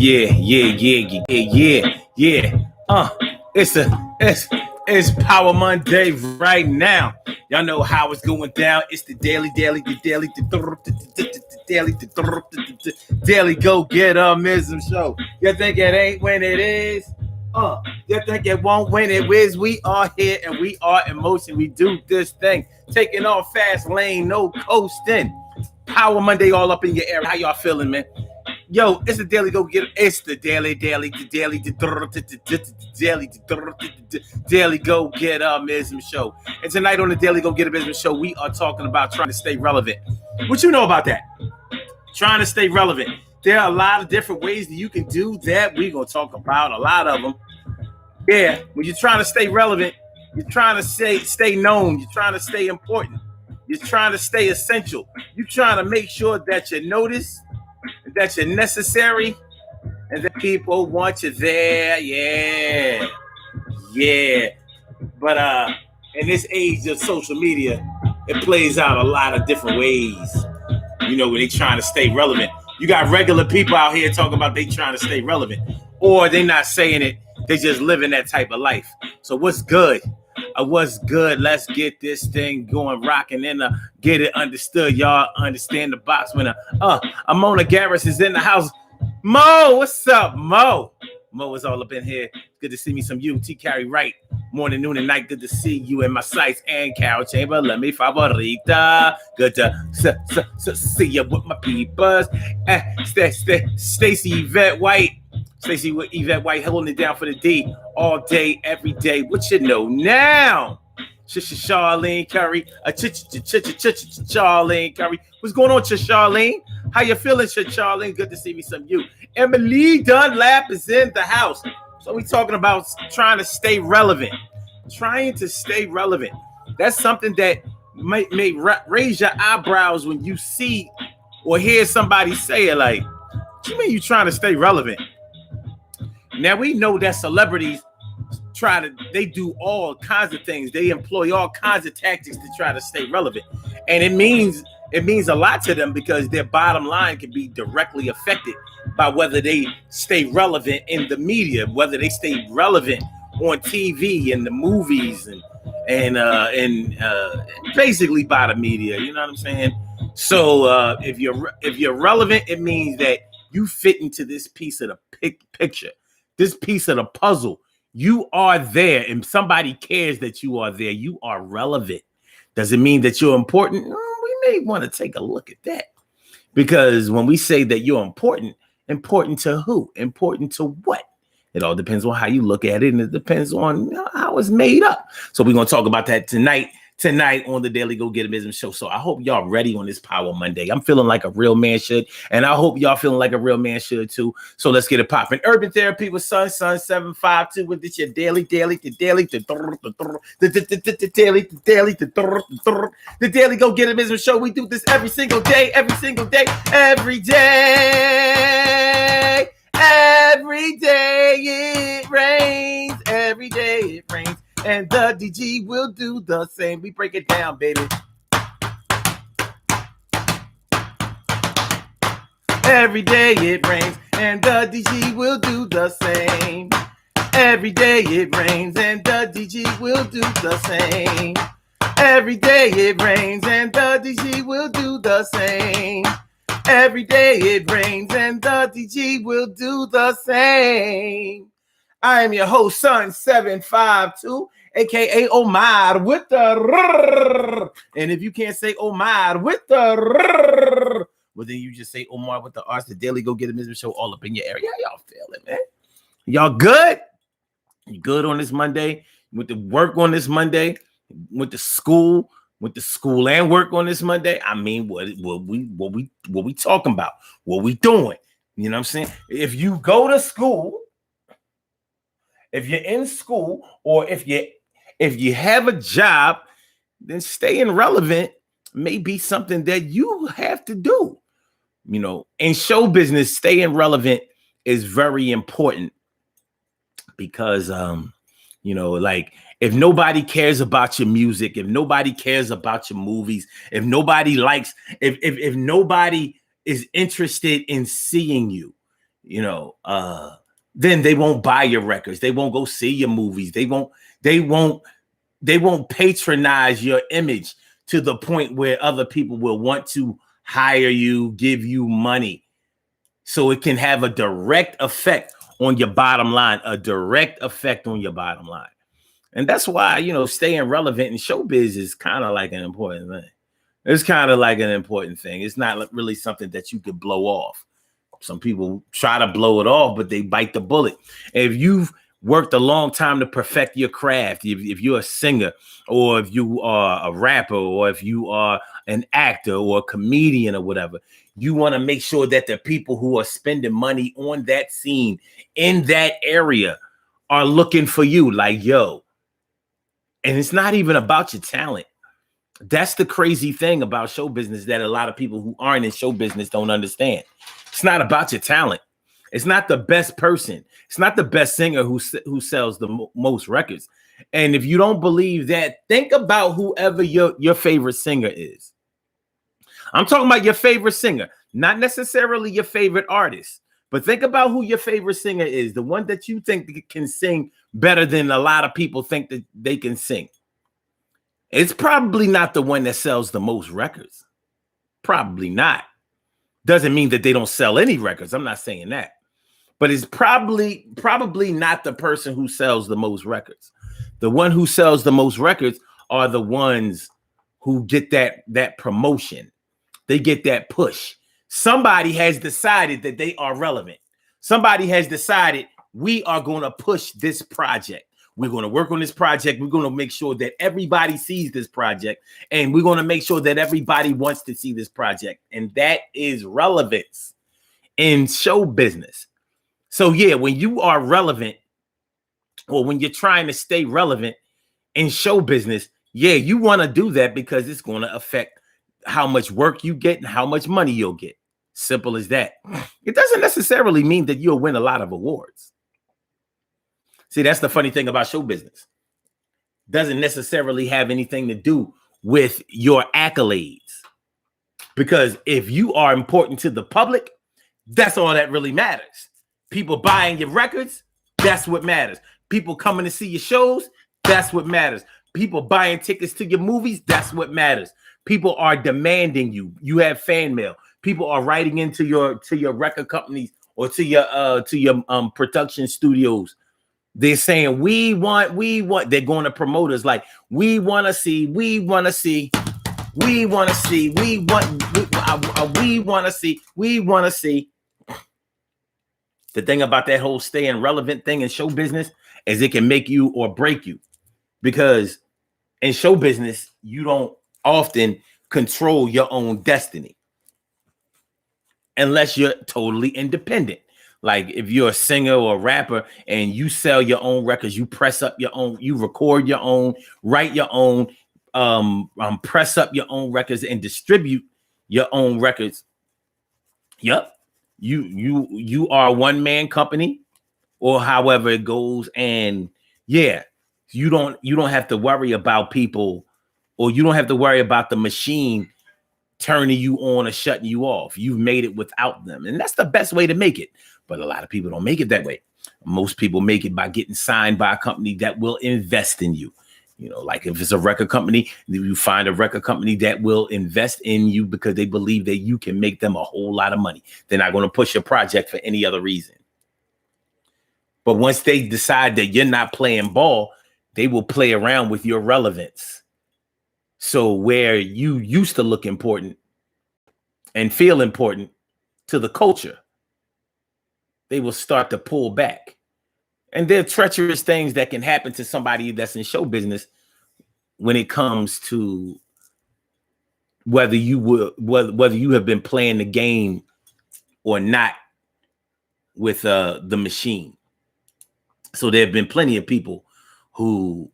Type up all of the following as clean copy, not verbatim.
Yeah. It's Power Monday right now. Y'all know how it's going down. It's the daily go get mism show. You think it ain't when it is? You think it won't when it is? We are here and we are in motion. We do this thing, taking off fast lane, no coasting. Power Monday all up in your area. How y'all feeling, man? Yo, it's the daily go get. It's the daily go get mism show. And tonight on the daily go get a business show, we are talking about trying to stay relevant. What you know about that? Trying to stay relevant. There are a lot of different ways that you can do that. We're gonna talk about a lot of them. Yeah, when you're trying to stay relevant, you're trying to stay known. You're trying to stay important. You're trying to stay essential. You're trying to make sure that you're noticed, that you're necessary, and that people want you there. Yeah. But in this age of social media, it plays out a lot of different ways. You know, when they trying to stay relevant. You got regular people out here talking about they trying to stay relevant, or they not saying it. They just living that type of life. So what's good? What's good? Let's get this thing going, rocking, and get it understood. Y'all understand the box when Mona Garris is in the house. Mo, what's up, Mo? Mo is all up in here. Good to see me. Some T. Carey Wright. Morning, noon, and night. Good to see you in my sights. And Carol Chamber, let me favorita. Good to see you with my peepers. Stacey Yvette White. Stacey with Yvette White holding it down for the D all day, every day. What you know now? Charlene Curry. Charlene Curry. What's going on, Charlene? How you feeling, Charlene? Good to see me some you. Emily Dunlap is in the house. So we talking about trying to stay relevant. Trying to stay relevant. That's something that may raise your eyebrows when you see or hear somebody say it like, what you mean you trying to stay relevant? Now we know that celebrities they do all kinds of things. They employ all kinds of tactics to try to stay relevant. And it means a lot to them because their bottom line can be directly affected by whether they stay relevant in the media, whether they stay relevant on TV and the movies and basically by the media. You know what I'm saying? So if you're relevant, it means that you fit into this piece of the picture, this piece of the puzzle. You are there, and somebody cares that you are there. You are relevant. Does it mean that you're important? We may want to take a look at that, because when we say that you're important to who? Important to what? It all depends on how you look at it, and it depends on how it's made up. So we're going to talk about that tonight on the Daily Go Get a Business Show. So I hope y'all ready on this Power Monday. I'm feeling like a real man should, and I hope y'all feeling like a real man should too. So let's get it popping. Urban Therapy with Sun 752 with this your daily, the Daily Go Get a Business Show. We do this every single day. Every day it rains. Every day it rains. And the DG will do the same. We break it down, baby. Every day it rains, and the DG will do the same. Every day it rains, and the DG will do the same. Every day it rains, and the DG will do the same. Every day it rains, and the DG will do the same. I am your host, Sun 752, aka Omar with the rrr. And if you can't say Omar with the rrr, well, then you just say Omar with the R's. The Daily Go Get a Business Show all up in your area. How y'all feeling, man? Y'all good? You good on this Monday? With the work on this Monday? With the school and work on this Monday? I mean, what we talking about? What we doing? You know what I'm saying? If you go to school, if you're in school, or if you have a job, then staying relevant may be something that you have to do. You know, in show business, staying relevant is very important because, like if nobody cares about your music, if nobody cares about your movies, if nobody likes, if nobody is interested in seeing you, then they won't buy your records. They won't go see your movies. They won't patronize your image to the point where other people will want to hire you, give you money. So it can have a direct effect on your bottom line, And that's why, staying relevant in showbiz is kind of like an important thing. It's kind of like an important thing. It's not really something that you could blow off. Some people try to blow it off, but they bite the bullet. If you've worked a long time to perfect your craft, if you're a singer, or if you are a rapper, or if you are an actor or a comedian or whatever, you want to make sure that the people who are spending money on that scene in that area are looking for you like, yo. And it's not even about your talent. That's the crazy thing about show business that a lot of people who aren't in show business don't understand. It's not about your talent. It's not the best person. It's not the best singer who sells the most records. And if you don't believe that, think about whoever your favorite singer is. I'm talking about your favorite singer, not necessarily your favorite artist, but think about who your favorite singer is, the one that you think can sing better than a lot of people think that they can sing. It's probably not the one that sells the most records. Probably not. Doesn't mean that they don't sell any records. I'm not saying that. But it's probably not the person who sells the most records. The one who sells the most records are the ones who get that promotion. They get that push. Somebody has decided that they are relevant. Somebody has decided we are going to push this project. We're going to work on this project. We're going to make sure that everybody sees this project. And we're going to make sure that everybody wants to see this project. And that is relevance in show business. So, yeah, when you are relevant, or when you're trying to stay relevant in show business, yeah, you want to do that because it's going to affect how much work you get and how much money you'll get. Simple as that. It doesn't necessarily mean that you'll win a lot of awards. See, that's the funny thing about show business. Doesn't necessarily have anything to do with your accolades. Because if you are important to the public, that's all that really matters. People buying your records, that's what matters. People coming to see your shows, that's what matters. People buying tickets to your movies, that's what matters. People are demanding you. You have fan mail. People are writing into your record companies or to your production studios. They're saying we want. They're going to promoters like we want to see. The thing about that whole staying relevant thing in show business is it can make you or break you, because in show business, you don't often control your own destiny unless you're totally independent. Like if you're a singer or a rapper and you sell your own records, you press up your own, you record your own, write your own, press up your own records and distribute your own records. Yep. You are a one-man company or however it goes. And yeah, you don't have to worry about people, or you don't have to worry about the machine turning you on or shutting you off. You've made it without them. And that's the best way to make it. But a lot of people don't make it that way. Most people make it by getting signed by a company that will invest in you. Like if it's a record company, you find a record company that will invest in you because they believe that you can make them a whole lot of money. They're not going to push your project for any other reason. But once they decide that you're not playing ball, they will play around with your relevance. So where you used to look important and feel important to the culture, they will start to pull back. And there are treacherous things that can happen to somebody that's in show business when it comes to whether you have been playing the game or not with the machine. So there have been plenty of people who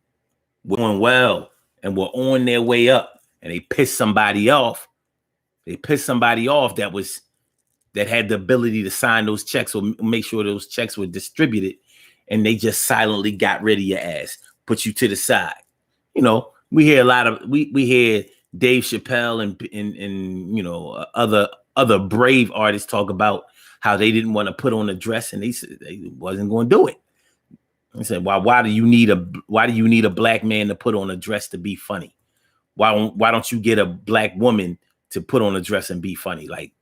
were doing well and were on their way up, and they pissed somebody off. They pissed somebody off that had the ability to sign those checks or make sure those checks were distributed, and they just silently got rid of your ass, put you to the side. We hear a lot of we hear Dave Chappelle and other brave artists talk about how they didn't want to put on a dress and they said they wasn't going to do it. I said, why do you need a black man to put on a dress to be funny? Why don't you get a black woman to put on a dress and be funny? Like,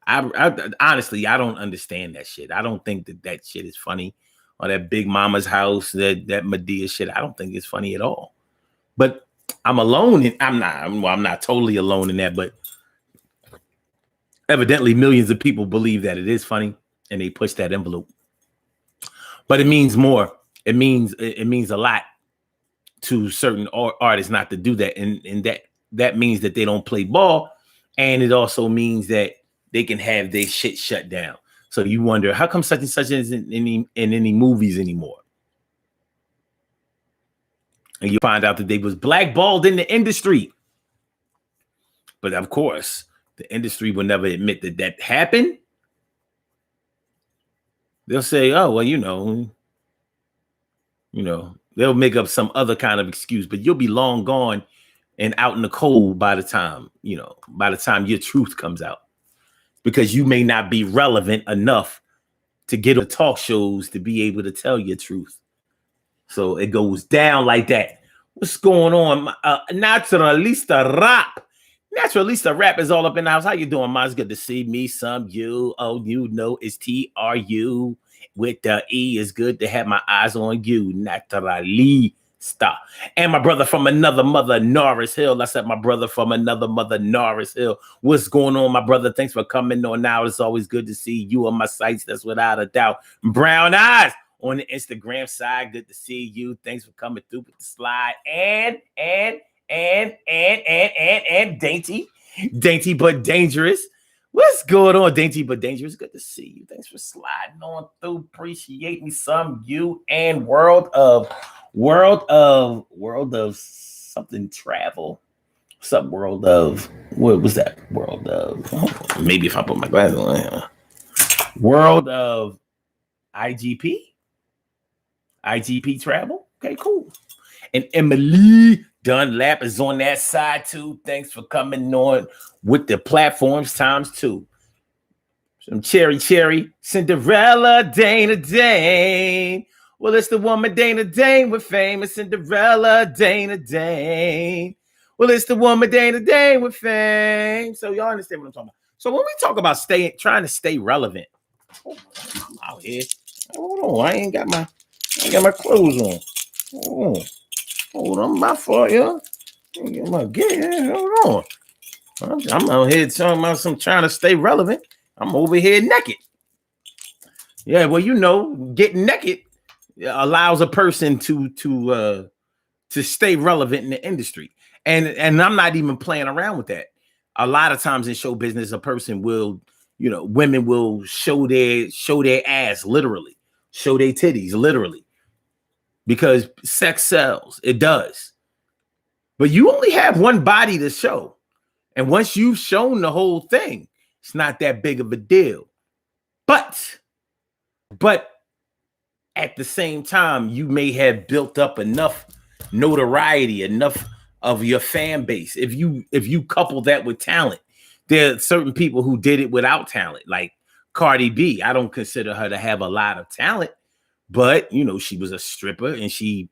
I honestly, I don't understand that shit. I don't think that shit is funny. Or that Big Mama's house, that Medea shit. I don't think it's funny at all. But I'm alone. I'm not totally alone in that, but evidently millions of people believe that it is funny and they push that envelope. But it means more. It means a lot to certain artists not to do that. And that means that they don't play ball. And it also means that they can have their shit shut down. So you wonder, how come such and such isn't in any movies anymore? And you find out that they was blackballed in the industry. But of course, the industry will never admit that happened. They'll say, oh, well, they'll make up some other kind of excuse, but you'll be long gone and out in the cold by the time your truth comes out. Because you may not be relevant enough to get on talk shows to be able to tell your truth. So it goes down like that. What's going on? Naturalista Rap. Naturalista Rap is all up in the house. How you doing, man? It's good to see me, some you. Oh, it's TRU with the E. It's good to have my eyes on you. Naturalista. And my brother from another mother, Norris Hill. I said my brother from another mother, Norris Hill. What's going on, my brother? Thanks for coming on now. It's always good to see you on my sites. That's without a doubt. Brown Eyes on the Instagram side. Good to see you. Thanks for coming through with the slide. And Dainty but dangerous. What's going on, Dainty but dangerous? Good to see you. Thanks for sliding on through. Appreciate me some you and world of something travel. What's up, world of what was that? World of maybe if I put my glasses on. World of IGP travel. Okay, cool. And Emily Dunlap is on that side too. Thanks for coming on with the platforms times two. Some cherry, Cinderella, Dana Dane. Well, it's the woman Dana Dane with famous Cinderella, Dana Dane. Well, it's the woman Dana Dane with fame. So y'all understand what I'm talking about. So when we talk about trying to stay relevant, I'm out here. Hold on, I ain't got my clothes on. Hold on, my fault, yo. Hold on. I'm out here talking about trying to stay relevant. I'm over here naked. Yeah, well, getting naked allows a person to stay relevant in the industry. And I'm not even playing around with that. A lot of times in show business, a person will, women will show their ass literally, show their titties literally, because sex sells. It does. But you only have one body to show. And once you've shown the whole thing, it's not that big of a deal. But at the same time, you may have built up enough notoriety, enough of your fan base. If you couple that with talent, there are certain people who did it without talent, like Cardi B. I don't consider her to have a lot of talent, but she was a stripper and she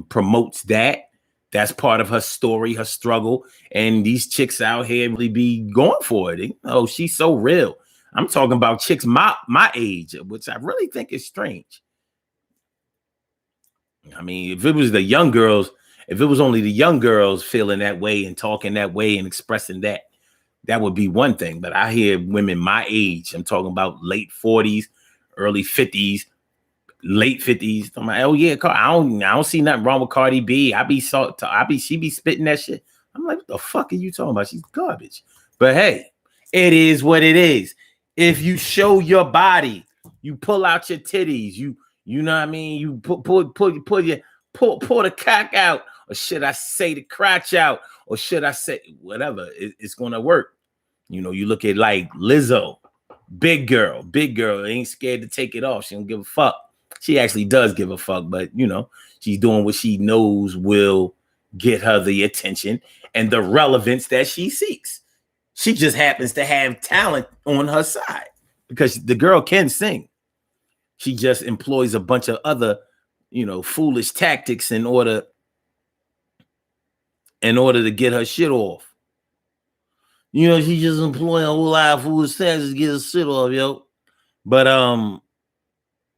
promotes that. That's part of her story, her struggle. And these chicks out here really be going for it. She's so real. I'm talking about chicks my age, which I really think is strange. I mean, if it was only the young girls feeling that way and talking that way and expressing that would be one thing. But I hear women my age, I'm talking about late 40s, early 50s, late 50s. I'm like, oh yeah, I don't see nothing wrong with Cardi B. She be spitting that shit. I'm like, what the fuck are you talking about? She's garbage. But hey, it is what it is. If you show your body, you pull out your titties, you know what I mean? You pull the cock out, or should I say the crotch out, or should I say whatever? It's gonna work. You look at like Lizzo, big girl, ain't scared to take it off. She don't give a fuck. She actually does give a fuck, but she's doing what she knows will get her the attention and the relevance that she seeks. She just happens to have talent on her side. because the girl can sing. She just employs a bunch of other, foolish tactics in order to get her shit off. She just employing a whole lot of foolish tactics to get her shit off, yo. But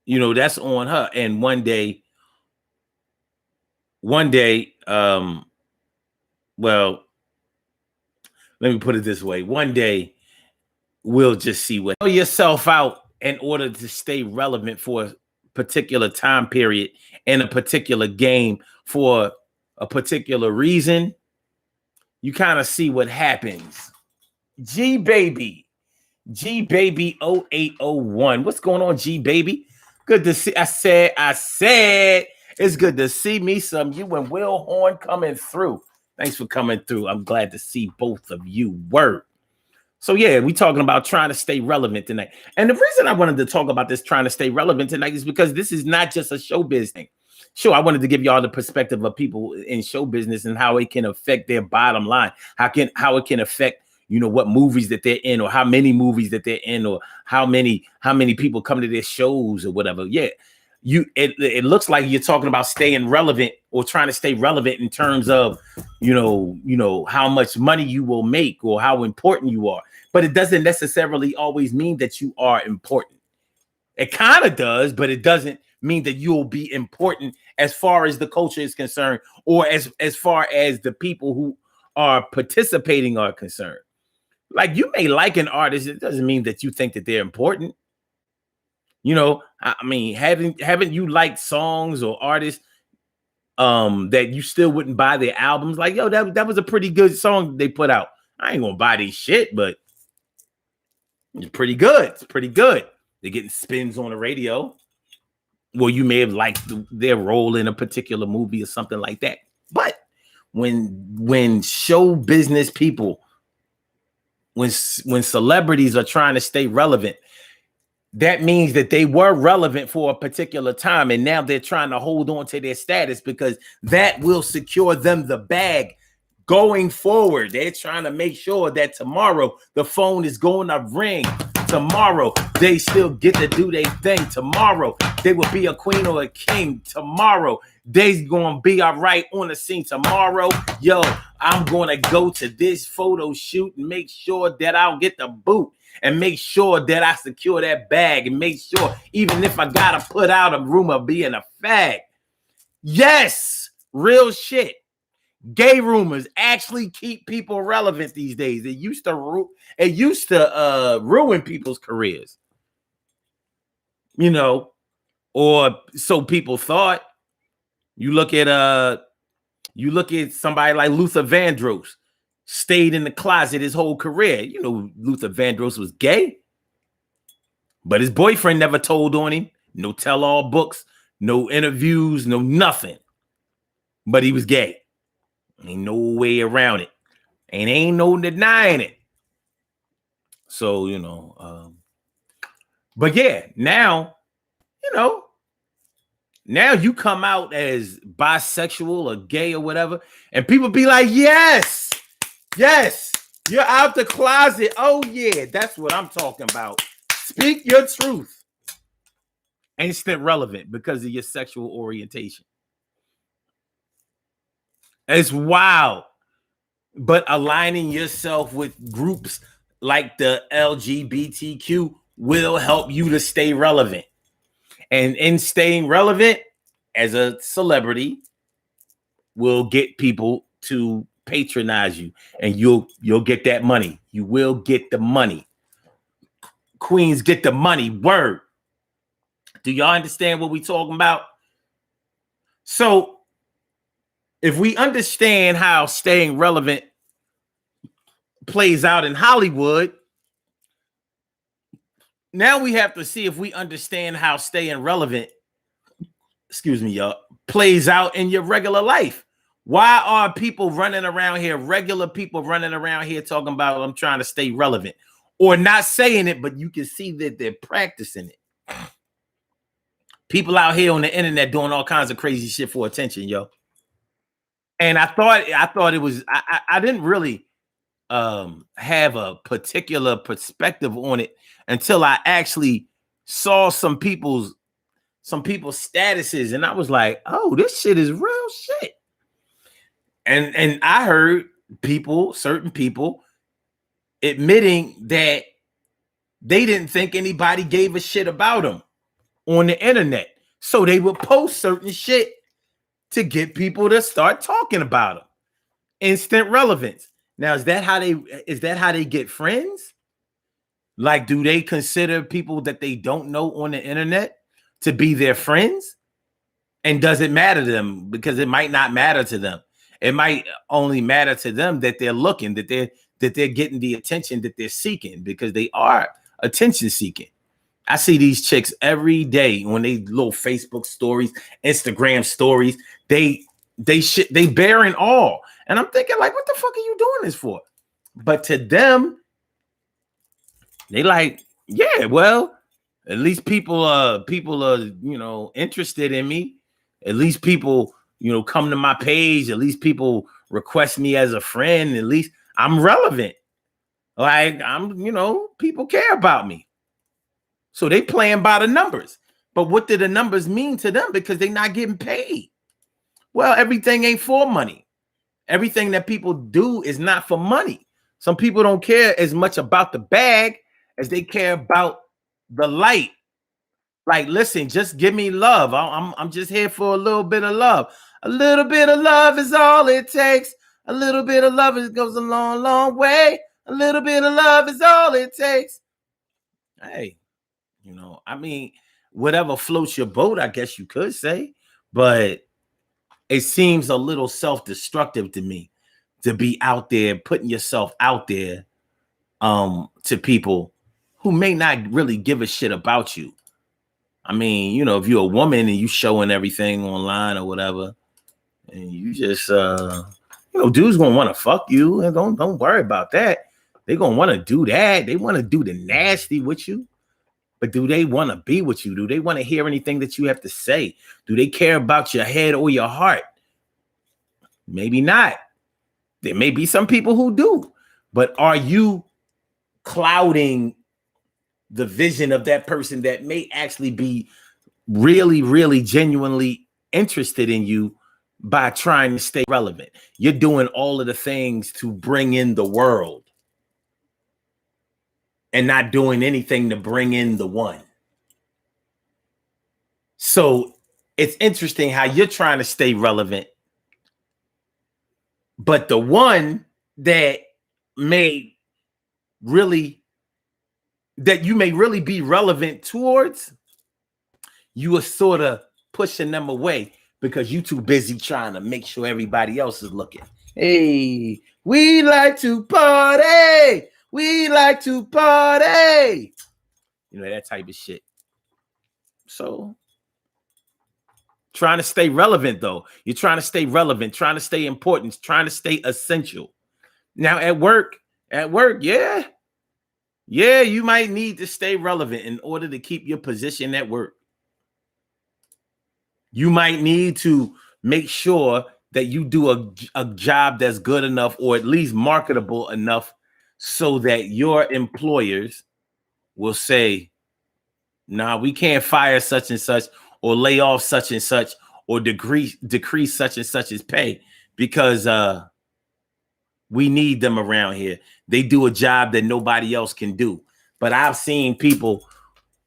that's on her. And one day, well, let me put it this way. One day, we'll just see what yourself out in order to stay relevant for a particular time period in a particular game for a particular reason. You kind of see what happens. G Baby 0801. What's going on, G Baby? Good to see. I said it's good to see me some you and Will Horn coming through. Thanks for coming through. I'm glad to see both of you. Word. So yeah, we're talking about trying to stay relevant tonight. And the reason I wanted to talk about this trying to stay relevant tonight is because this is not just a showbiz thing. Sure, I wanted to give y'all the perspective of people in show business and how it can affect their bottom line. How it can affect, what movies that they're in, or how many movies that they're in, or how many people come to their shows or whatever. Yeah. It looks like you're talking about staying relevant or trying to stay relevant in terms of, how much money you will make or how important you are. But it doesn't necessarily always mean that you are important. It kind of does, but it doesn't mean that you'll be important as far as the culture is concerned, or as far as the people who are participating are concerned. Like, you may like an artist, it doesn't mean that you think that they're important. I mean, haven't you liked songs or artists that you still wouldn't buy their albums? Like, yo, that was a pretty good song they put out. I ain't gonna buy these shit, but it's pretty good. It's pretty good. They're getting spins on the radio. Well, you may have liked their role in a particular movie or something like that. But when show business people, when celebrities are trying to stay relevant, that means that they were relevant for a particular time, and now they're trying to hold on to their status because that will secure them the bag going forward. They're trying to make sure that tomorrow the phone is going to ring. Tomorrow they still get to do their thing. Tomorrow they will be a queen or a king. Tomorrow they's gonna be all right on the scene. Tomorrow, yo, I'm gonna go to this photo shoot and make sure that I'll get the boot, and make sure that I secure that bag, and make sure even if I gotta put out a rumor being a fag. Yes, real shit. Gay rumors actually keep people relevant these days. It used to ruin people's careers, or so people thought. You look at somebody like Luther Vandross, stayed in the closet his whole career. Luther Vandross was gay, but his boyfriend never told on him. No tell-all books, no interviews, no nothing. But he was gay. Ain't no way around it. And ain't no denying it. So, but yeah, now you come out as bisexual or gay or whatever, and people be like, yes, you're out the closet. Oh yeah, that's what I'm talking about. Speak your truth. Instant relevant because of your sexual orientation. It's wild. But aligning yourself with groups like the LGBTQ will help you to stay relevant. And in staying relevant as a celebrity will get people to patronize you, and you'll get that money. You will get the money. Queens get the money. Word. Do y'all understand what we talking about? So if we understand how staying relevant plays out in Hollywood, now we have to see if we understand how staying relevant, plays out in your regular life. Why are people running around here, regular people running around here talking about, I'm trying to stay relevant, or not saying it, but you can see that they're practicing it. People out here on the internet doing all kinds of crazy shit for attention, yo. And I thought it was, I didn't really have a particular perspective on it until I actually saw some people's statuses, and I was like, oh, this shit is real shit. And I heard certain people admitting that they didn't think anybody gave a shit about them on the internet. So they would post certain shit to get people to start talking about them. Instant relevance. Now, is that how they get friends? Like, do they consider people that they don't know on the internet to be their friends? And does it matter to them? Because it might not matter to them. It might only matter to them that they're looking, that they're getting the attention that they're seeking, because they are attention seeking. I see these chicks every day when they little Facebook stories, Instagram stories, they bearing all. And I'm thinking, like, what the fuck are you doing this for? But to them, they like, yeah, well, at least people are, interested in me. At least people, come to my page. At least people request me as a friend. At least I'm relevant. Like, people care about me. So they playing by the numbers. But what do the numbers mean to them? Because they're not getting paid. Well, everything ain't for money. Everything that people do is not for money. Some people don't care as much about the bag as they care about the light. Like, listen, just give me love. I'm just here for a little bit of love. A little bit of love is all it takes. A little bit of love goes a long, long way. A little bit of love is all it takes. Hey, whatever floats your boat, I guess you could say. But it seems a little self-destructive to me to be out there putting yourself out there to people who may not really give a shit about you. If you're a woman and you showing everything online or whatever, and you just dudes gonna want to fuck you, and don't worry about that. They're gonna want to do that. They want to do the nasty with you. But do they want to be with you? Do they want to hear anything that you have to say? Do they care about your head or your heart? Maybe not. There may be some people who do. But are you clouding the vision of that person that may actually be really, really genuinely interested in you by trying to stay relevant? You're doing all of the things to bring in the world and not doing anything to bring in the one. So it's interesting how you're trying to stay relevant, but the one that you may really be relevant towards, you are sort of pushing them away because you're too busy trying to make sure everybody else is looking. Hey, we like to party. We like to party. That type of shit. So trying to stay relevant, though. You're trying to stay relevant, trying to stay important, trying to stay essential. Now at work, yeah, you might need to stay relevant in order to keep your position at work. You might need to make sure that you do a job that's good enough, or at least marketable enough, so that your employers will say, nah, we can't fire such and such, or lay off such and such, or decrease such and such's pay, because we need them around here. They do a job that nobody else can do. But I've seen people,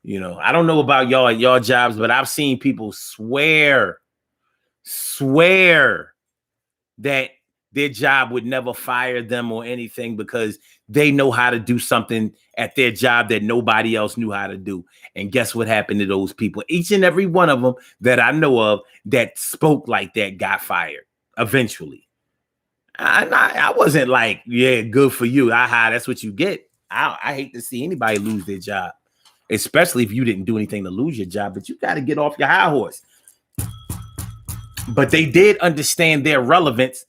I don't know about y'all jobs, but I've seen people swear that their job would never fire them or anything because they know how to do something at their job that nobody else knew how to do. And guess what happened to those people? Each and every one of them that I know of that spoke like that got fired eventually. I wasn't like, yeah, good for you. Aha, that's what you get. I hate to see anybody lose their job, especially if you didn't do anything to lose your job, but you got to get off your high horse. But they did understand their relevance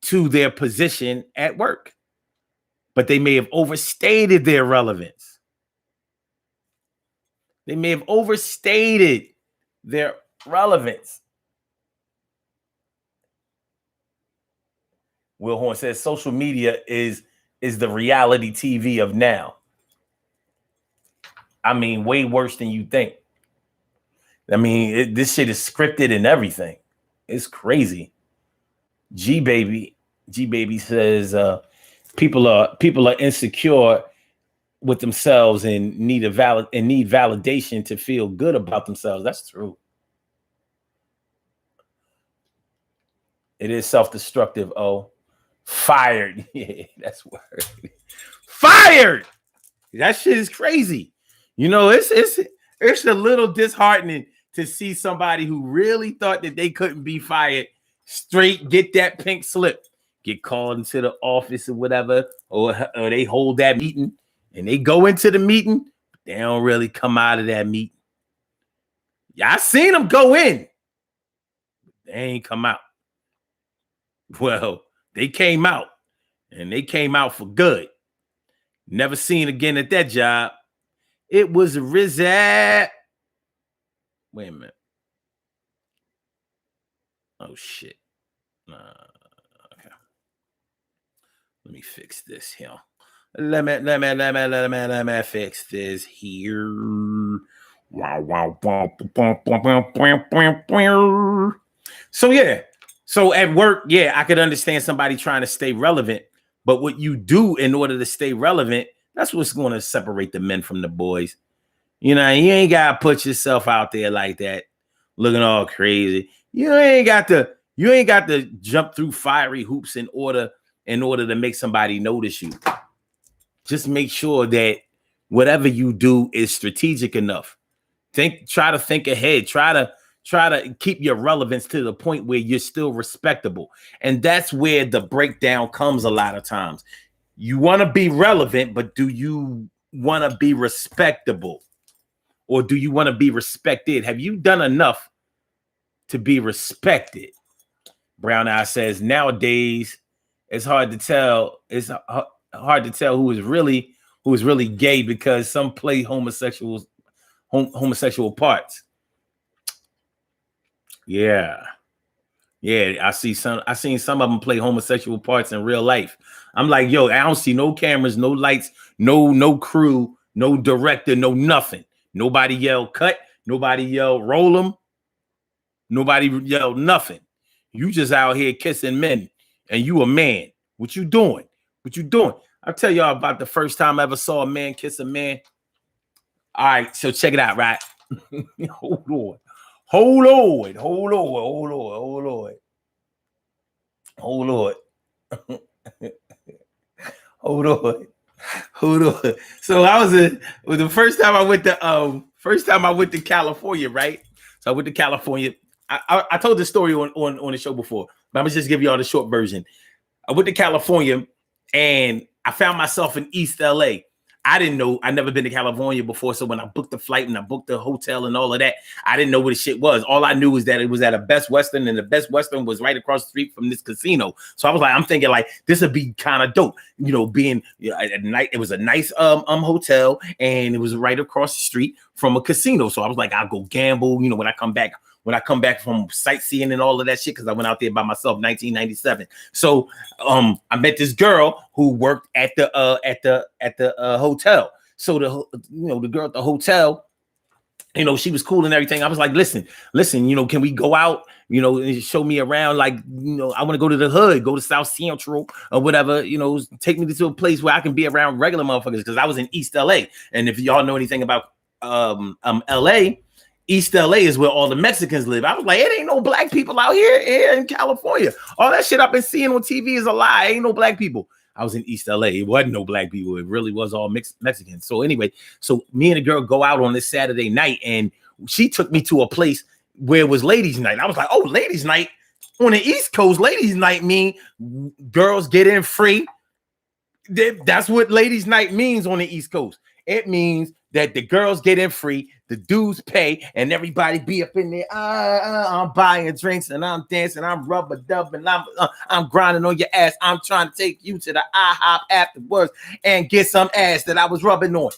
to their position at work, but they may have overstated their relevance. They may have overstated their relevance. Will Horn says social media is is the reality TV of now. I mean, way worse than you think. I mean, this shit is scripted and everything. It's crazy. G baby says people are insecure with themselves and need validation to feel good about themselves. That's true. It is self-destructive. Oh, fired. Yeah, that's word. Fired. That shit is crazy. You know, it's a little disheartening to see somebody who really thought that they couldn't be fired straight get that pink slip, get called into the office or whatever, or they hold that meeting and they go into the meeting, but they don't really come out of that meeting. Yeah, I seen them go in. They ain't come out. Well, they came out, and they came out for good. Never seen again at that job. It was Rizat. Wait a minute. Oh shit. Okay. Let me fix this here. Let me fix this here. So yeah. So at work, yeah, I could understand somebody trying to stay relevant, but what you do in order to stay relevant, that's what's going to separate the men from the boys. You know, you ain't got to put yourself out there like that, looking all crazy. You ain't got to jump through fiery hoops in order to make somebody notice you. Just make sure that whatever you do is strategic enough. Try to think ahead. Try to keep your relevance to the point where you're still respectable. And that's where the breakdown comes a lot of times. You want to be relevant, but do you want to be respectable? Or do you want to be respected? Have you done enough to be respected? Brown Eye says, nowadays, it's hard to tell. It's hard to tell who is really gay because some play homosexual parts. Yeah. I seen some of them play homosexual parts in real life. I'm like, yo, I don't see no cameras, no lights, no crew, no director, no nothing. Nobody yell cut, nobody yell roll them, nobody yell nothing. You just out here kissing men, and you a man. What you doing? I'll tell y'all about the first time I ever saw a man kiss a man. All right, so check it out, right? Hold on. So the first time I went to California, right? So I went to California. I told this story on the show before, but I'm gonna just give you all the short version. I went to California and I found myself in East LA. I didn't know. I'd never been to California before. So when I booked the flight and I booked the hotel and all of that, I didn't know what the shit was. All I knew was that it was at a Best Western, and the Best Western was right across the street from this casino. So I was like, I'm thinking like this would be kind of dope, you know, being at night. It was a nice hotel, and it was right across the street from a casino. So I was like, I'll go gamble, you know, when I come back from sightseeing and all of that shit, because I went out there by myself, 1997. So I met this girl who worked at the hotel. So the girl at the hotel, you know, she was cool and everything. I was like, listen, you know, can we go out, you know, and show me around? Like, you know, I want to go to the hood, go to South Central or whatever, you know, take me to a place where I can be around regular motherfuckers, because I was in East LA. And if y'all know anything about LA, East LA is where all the Mexicans live. I was like, it ain't no black people out here in California. All that shit I've been seeing on TV is a lie. Ain't no black people. I was in East LA. It wasn't no black people. It really was all Mexicans. So anyway, so me and the girl go out on this Saturday night, and she took me to a place where it was ladies' night. I was like, oh, ladies' night on the East Coast. Ladies' night mean girls get in free. That's what ladies' night means on the East Coast. It means that the girls get in free, the dudes pay, and everybody be up in there. I'm buying drinks and I'm dancing, I'm rubber dubbing, I'm grinding on your ass. I'm trying to take you to the IHOP afterwards and get some ass that I was rubbing on.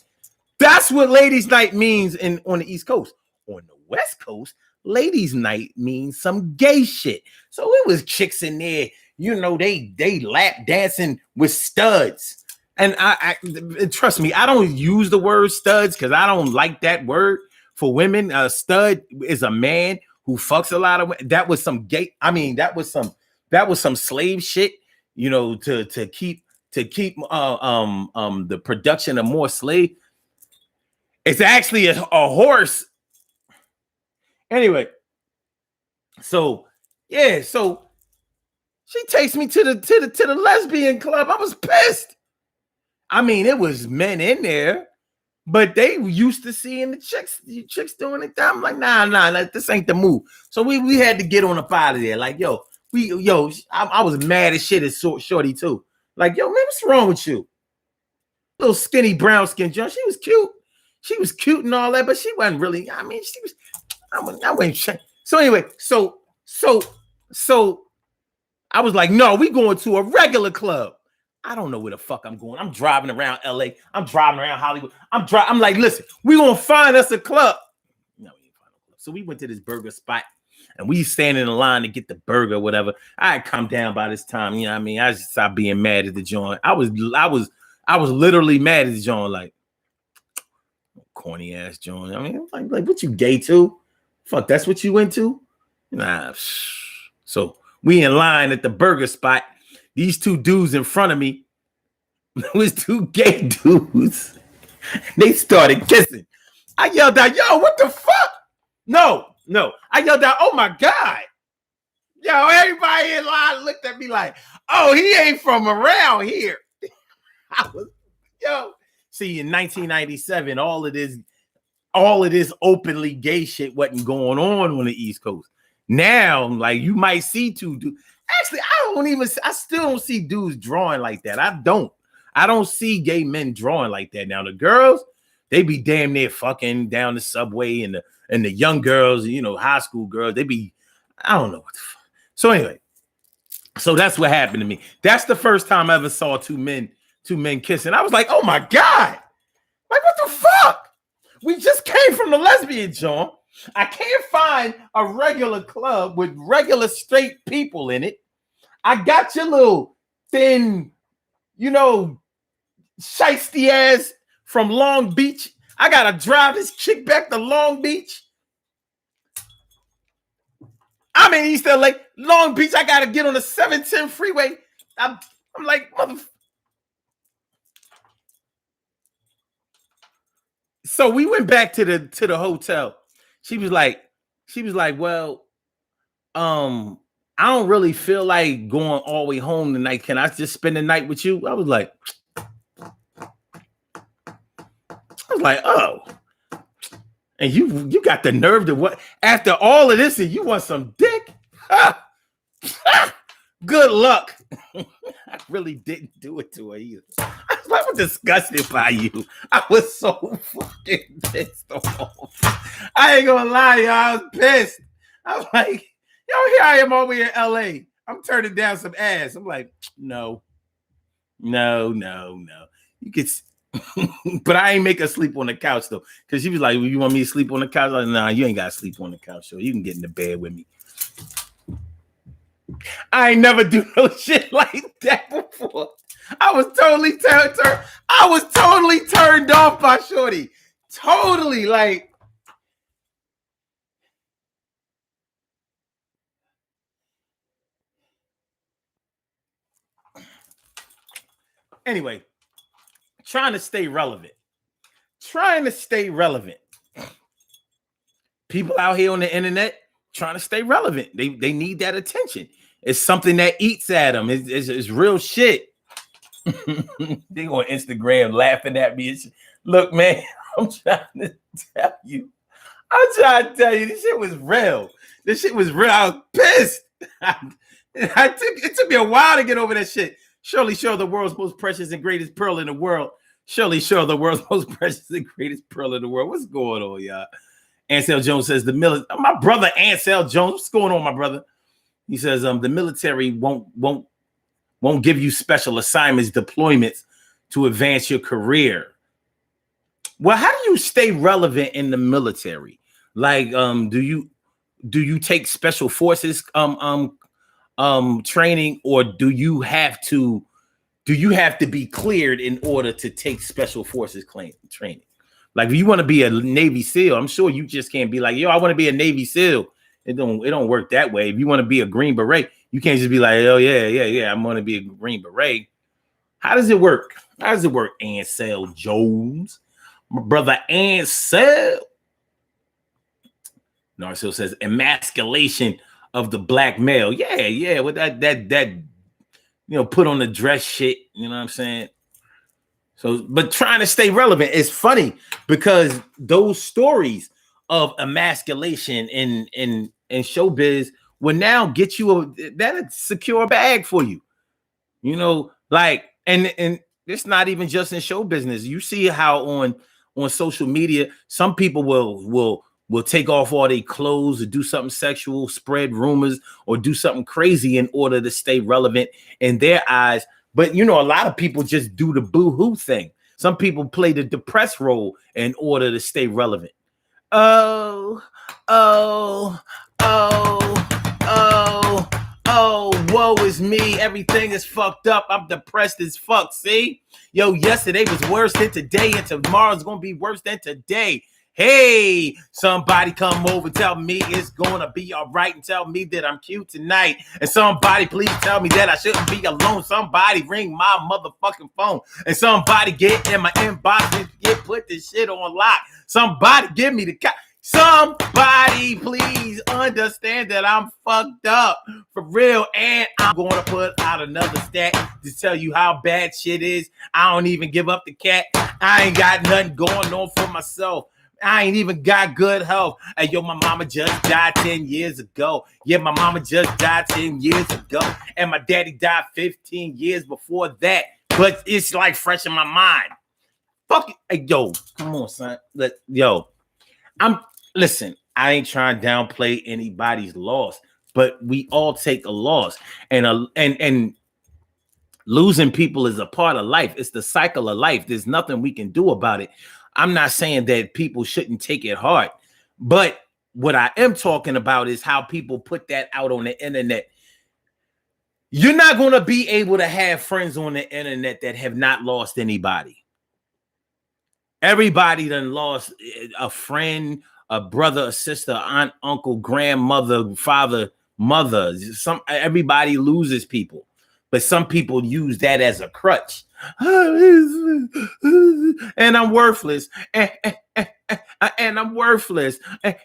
That's what ladies' night means on the East Coast. On the West Coast, ladies' night means some gay shit. So it was chicks in there, you know, they lap dancing with studs. And trust me, I don't use the word studs because I don't like that word for women. A stud is a man who fucks a lot of women. That was some gay. I mean, that was some slave shit. You know, to keep the production of more slave. It's actually a horse. Anyway, so yeah, so she takes me to the lesbian club. I was pissed. I mean, it was men in there, but they used to seeing the chicks doing it. I'm like, nah, this ain't the move. So we had to get on up out of there. Like, I was mad as shit as Shorty too. Like, yo, man, what's wrong with you? Little skinny brown skin, John. She was cute. She was cute and all that, but she wasn't really. I mean, she was. I went. So anyway, so I was like, no, we going to a regular club. I don't know where the fuck I'm going. I'm driving around LA. I'm driving around Hollywood. I'm like, listen, we gonna find us a club. No, we didn't find no club. So we went to this burger spot and we standing in line to get the burger, or whatever. I had come down by this time. You know what I mean? I just stopped being mad at the joint. I was literally mad at the joint, like corny ass joint. I mean, like what you gay to? Fuck, that's what you into? Nah. So we in line at the burger spot. These two dudes in front of me was two gay dudes. They started kissing. I yelled out, yo, what the fuck? No. I yelled out, oh my God. Yo, everybody in line looked at me like, oh, he ain't from around here. See, in 1997, all of this openly gay shit wasn't going on the East Coast. Now, like, you might see two dudes. Actually, I still don't see dudes drawing like that. I don't see gay men drawing like that. Now, the girls, they be damn near fucking down the subway, and the young girls, you know, high school girls, they be, I don't know what the fuck. So anyway, so that's what happened to me. That's the first time I ever saw two men kissing. I was like, oh my God. Like, what the fuck? We just came from the lesbian joint. I can't find a regular club with regular straight people in it. I got your little thin, you know, shiesty ass from Long Beach. I gotta drive this chick back to Long Beach. I'm in East LA, Long Beach. I gotta get on the 710 freeway. I'm like, motherfucker. So we went back to the hotel. She was like, well, I don't really feel like going all the way home tonight. Can I just spend the night with you? I was like, oh. And you got the nerve to what? After all of this, and you want some dick? Good luck. I really didn't do it to her either. I was disgusted by you. I was so fucking pissed off. I ain't gonna lie, y'all. I was pissed. I was like, yo, here I am over here in LA. I'm turning down some ass. I'm like, no. You could, but I ain't make her sleep on the couch though, because she was like, well, you want me to sleep on the couch? I was like, nah, you ain't gotta sleep on the couch, so you can get in the bed with me. I ain't never do no shit like that before. I was totally turned off by Shorty. Totally, like. Anyway, trying to stay relevant. People out here on the internet trying to stay relevant. They need that attention. It's something that eats at them. It's real shit. They on Instagram laughing at me. Look, man, I'm trying to tell you. This shit was real. I was pissed. It took me a while to get over that shit. Surely show the world's most precious and greatest pearl in the world. What's going on, y'all? Ansel Jones says my brother Ansel Jones. What's going on, my brother? He says the military won't give you special assignments, deployments to advance your career. Well, how do you stay relevant in the military? Like, do you take special forces training, or do you have to do you have to be cleared in order to take special forces training? Like if you want to be a Navy SEAL, I'm sure you just can't be like, yo, I want to be a Navy SEAL. It don't work that way. If you want to be a Green Beret, you can't just be like, oh yeah, I'm going to be a Green Beret. How does it work? How does it work, Ansel Jones? My brother Ansel. Narcil says emasculation of the black male. Yeah, with that put on the dress shit, you know what I'm saying? So, but trying to stay relevant is funny because those stories of emasculation in showbiz will now get you that secure bag for you. You know, like and it's not even just in show business. You see how on social media, some people will take off all their clothes or do something sexual, spread rumors, or do something crazy in order to stay relevant in their eyes. But, a lot of people just do the boo-hoo thing. Some people play the depressed role in order to stay relevant. Oh, woe is me. Everything is fucked up. I'm depressed as fuck. See? Yo, yesterday was worse than today, and tomorrow's going to be worse than today. Hey, somebody come over, tell me it's gonna be all right, and tell me that I'm cute tonight. And somebody please tell me that I shouldn't be alone. Somebody ring my motherfucking phone. And somebody get in my inbox and put this shit on lock. Somebody give me the somebody please understand that I'm fucked up for real. And I'm gonna put out another stat to tell you how bad shit is. I don't even give up the cat. I ain't got nothing going on for myself. I ain't even got good health. Hey, yo, my mama just died 10 years ago. Yeah, my mama just died 10 years ago. And my daddy died 15 years before that. But it's like fresh in my mind. Fuck it. Hey, yo, come on, son. Listen, I ain't trying to downplay anybody's loss, but we all take a loss. And losing people is a part of life. It's the cycle of life. There's nothing we can do about it. I'm not saying that people shouldn't take it hard, but what I am talking about is how people put that out on the internet. You're not going to be able to have friends on the internet that have not lost anybody. Everybody done lost a friend, a brother, a sister, aunt, uncle, grandmother, father, mother. Everybody loses people, but some people use that as a crutch. And I'm worthless. And I'm worthless.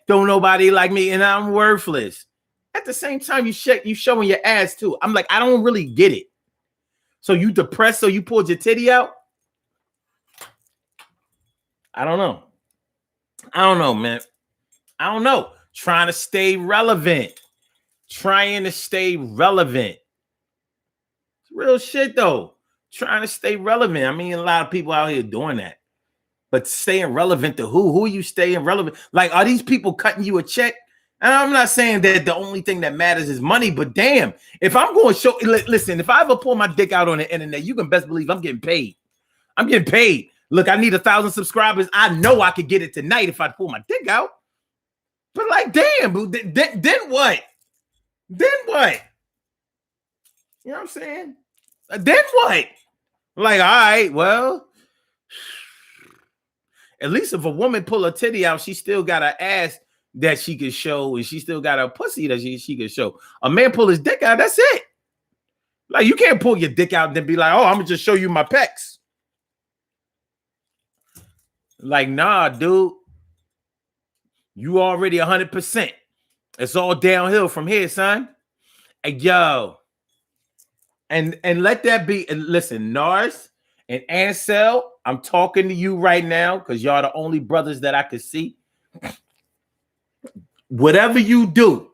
Don't nobody like me, and I'm worthless. At the same time, you showing your ass too. I'm like, I don't really get it. So you depressed, so you pulled your titty out? I don't know, man. I don't know. Trying to stay relevant. It's real shit though. Trying to stay relevant. I mean, a lot of people out here doing that. But staying relevant to who? Who are you staying relevant? Like, are these people cutting you a check? And I'm not saying that the only thing that matters is money, but damn, if I'm going to show, listen, if I ever pull my dick out on the internet, you can best believe I'm getting paid. Look, I need 1,000 subscribers. I know I could get it tonight if I pull my dick out. But like, damn, then what? Then what? You know what I'm saying? Then what? Like, all right, well, at least if a woman pull her titty out, she still got an ass that she can show, and she still got a pussy that she can show. A man pull his dick out, that's it. Like, you can't pull your dick out and then be like, oh, I'm gonna just show you my pecs. Like, nah, dude. You already 100%. It's all downhill from here, son. Hey, yo. And let that be. And listen, Nars and Ansel, I'm talking to you right now because y'all the only brothers that I could see. Whatever you do,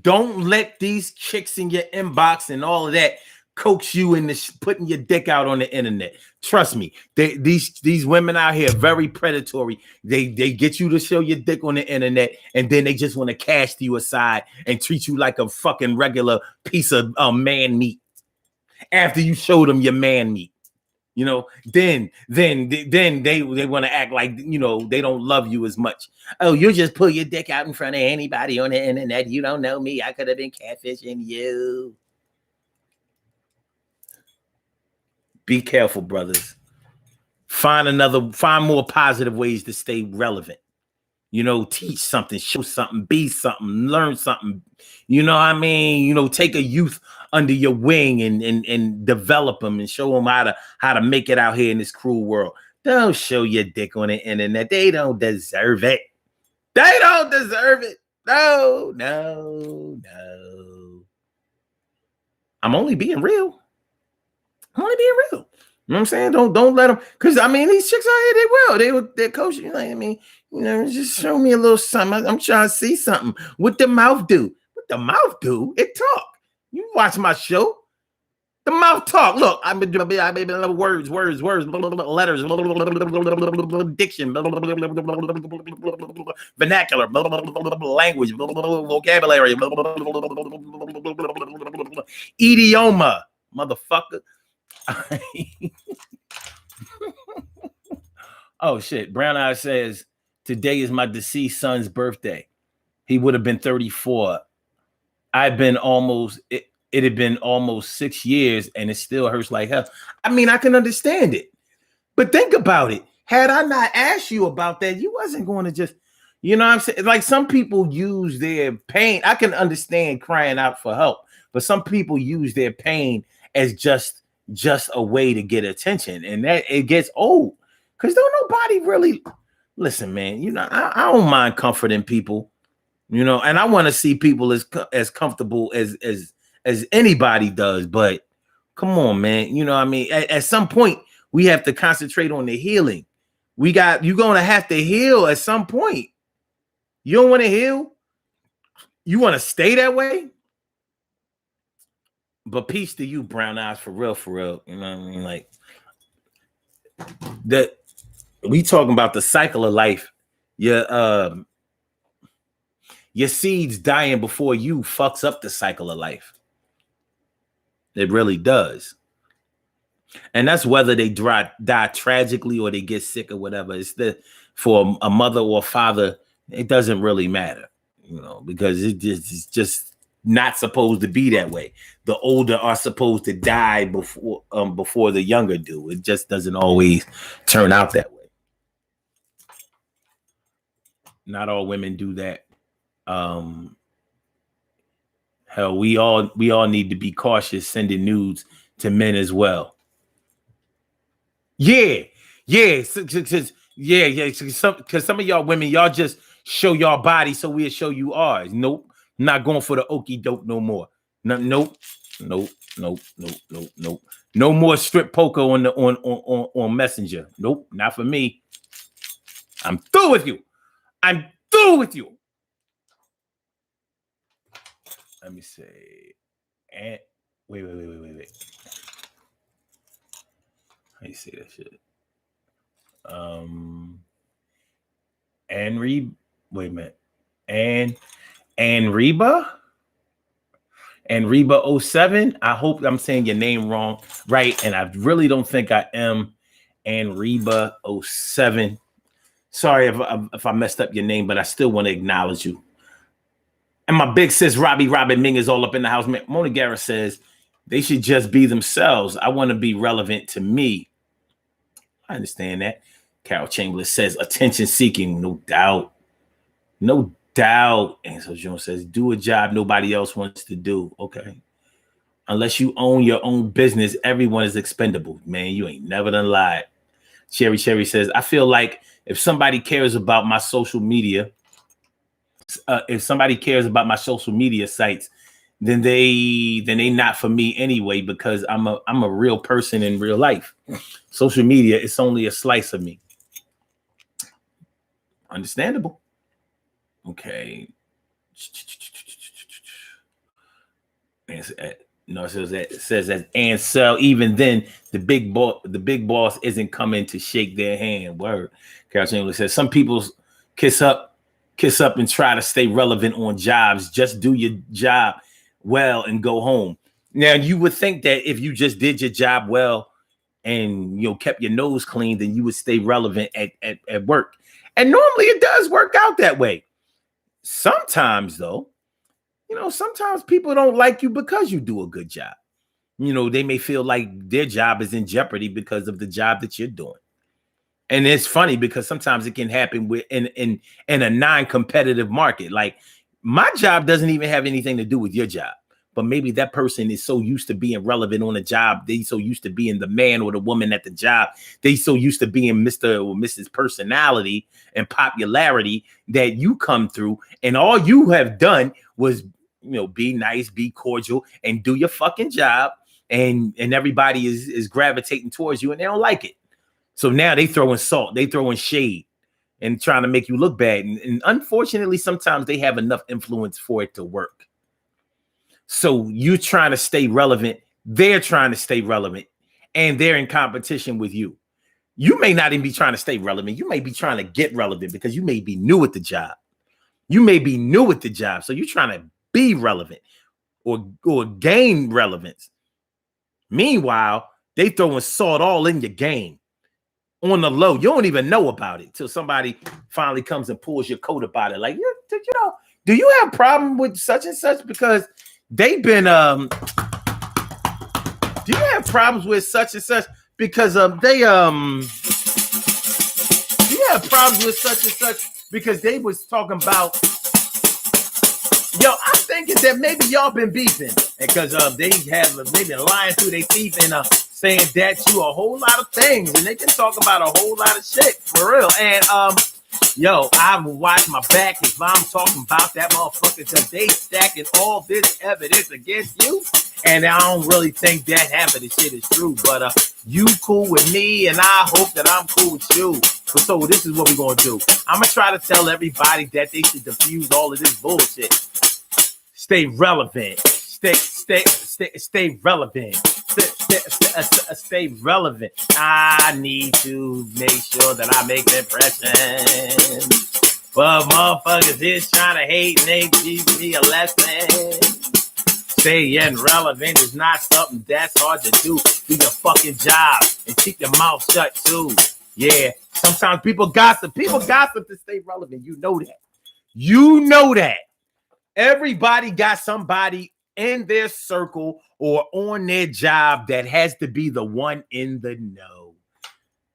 don't let these chicks in your inbox and all of that coax you into putting your dick out on the internet. Trust me, these women out here are very predatory. They get you to show your dick on the internet, and then they just want to cast you aside and treat you like a fucking regular piece of man meat. After you show them your man meat, you know, then they want to act like, you know, they don't love you as much. Oh, you just pull your dick out in front of anybody on the internet. You don't know me. I could have been catfishing you. Be careful, brothers. Find more positive ways to stay relevant. You know, teach something, show something, be something, learn something. You know what I mean? You know, take a youth under your wing and develop them and show them how to make it out here in this cruel world. Don't show your dick on the internet. They don't deserve it. They don't deserve it. No. I'm only being real. You know what I'm saying? Don't let them, because I mean these chicks out here, they're coaching. You know what I mean? You know, just show me a little something. I'm trying to see something. What the mouth do? What the mouth do? It talk. You watch my show. The mouth talk. Look, I've been words, letters, diction, vernacular, language, vocabulary, idioma, motherfucker. Oh shit. Brown Eye says today is my deceased son's birthday. He would have been 34. It had been almost 6 years and it still hurts like hell. I mean, I can understand it, but think about it. Had I not asked you about that, you wasn't going to just, you know what I'm saying? Like some people use their pain. I can understand crying out for help, but some people use their pain as just a way to get attention, and that it gets old because don't nobody really listen, man. You know, I don't mind comforting people, you know, and I want to see people as comfortable as anybody does. But come on, man, you know what I mean? At some point, we have to concentrate on the healing. You're gonna have to heal at some point. You don't want to heal. You want to stay that way. But peace to you, Brown Eyes, for real. You know what I mean? Like that. We talking about the cycle of life. Your seeds dying before you fucks up the cycle of life. It really does. And that's whether they die tragically or they get sick or whatever. For a mother or a father, it doesn't really matter, you know, because it's just not supposed to be that way. The older are supposed to die before the younger do. It just doesn't always turn out that way. Not all women do that. Hell, we all need to be cautious sending nudes to men as well. Yeah. Because some of y'all women, y'all just show y'all body so we'll show you ours. Nope. I'm not going for the okie doke no more. Nope. No more strip poker on Messenger. Nope, not for me. I'm through with you. Let me say, and wait. How you say that shit? Wait a minute. Reba 07. I hope I'm saying your name wrong, right? And I really don't think I am. And Reba 07. Sorry if I messed up your name, but I still want to acknowledge you. And my big sis Robin Ming is all up in the house. Mona Guerra says they should just be themselves. I want to be relevant to me. I understand that. Carol Chamberlain says attention seeking, no doubt. And so Jones says, do a job nobody else wants to do. Okay. Unless you own your own business, everyone is expendable. Man, you ain't never done lied. Cherry says, I feel like if somebody cares about my social media, sites, then they not for me anyway, because I'm a real person in real life. Social media, it's only a slice of me. Understandable. Okay. It says that, and so even then the big boss isn't coming to shake their hand. Word. Carol Chamberlain says some people kiss up and try to stay relevant on jobs. Just do your job well and go home. Now you would think that if you just did your job well and kept your nose clean, then you would stay relevant at work. And normally it does work out that way. Sometimes though, sometimes people don't like you because you do a good job. they may feel like their job is in jeopardy because of the job that you're doing. And it's funny because sometimes it can happen with in a non-competitive market. Like my job doesn't even have anything to do with your job, but maybe that person is so used to being relevant on a job. They so used to being the man or the woman at the job. They so used to being Mr. or Mrs. Personality and popularity that you come through and all you have done was, be nice, be cordial and do your fucking job. And everybody is gravitating towards you and they don't like it. So now they throwing salt, they throwing shade and trying to make you look bad. And unfortunately, sometimes they have enough influence for it to work. So you're trying to stay relevant. They're trying to stay relevant and they're in competition with you. You may not even be trying to stay relevant. You may be trying to get relevant because you may be new at the job. You may be new at the job. So you're trying to be relevant or gain relevance. Meanwhile, they throwing salt all in your game. On the low, you don't even know about it till somebody finally comes and pulls your coat about it. Like, do you have a problem with such and such? Because they've been, do you have problems with such and such? Because do you have problems with such and such? Because they was talking about, I'm thinking that maybe y'all been beefing because they've been lying through their teeth and saying that you a whole lot of things, and they can talk about a whole lot of shit for real. And I will watch my back if I'm talking about that motherfucker because they stacking all this evidence against you, and I don't really think that half of the shit is true. But you cool with me, and I hope that I'm cool with you. So this is what we're gonna do. I'm gonna try to tell everybody that they should diffuse all of this bullshit. Stay relevant. Stay relevant. Stay relevant. I need to make sure that I make an impression. But motherfuckers is trying to hate and they teach me a lesson. Staying relevant is not something that's hard to do. Do your fucking job and keep your mouth shut too. Yeah, sometimes people gossip. People gossip to stay relevant. You know that. You know that. Everybody got somebody in their circle or on their job that has to be the one in the know.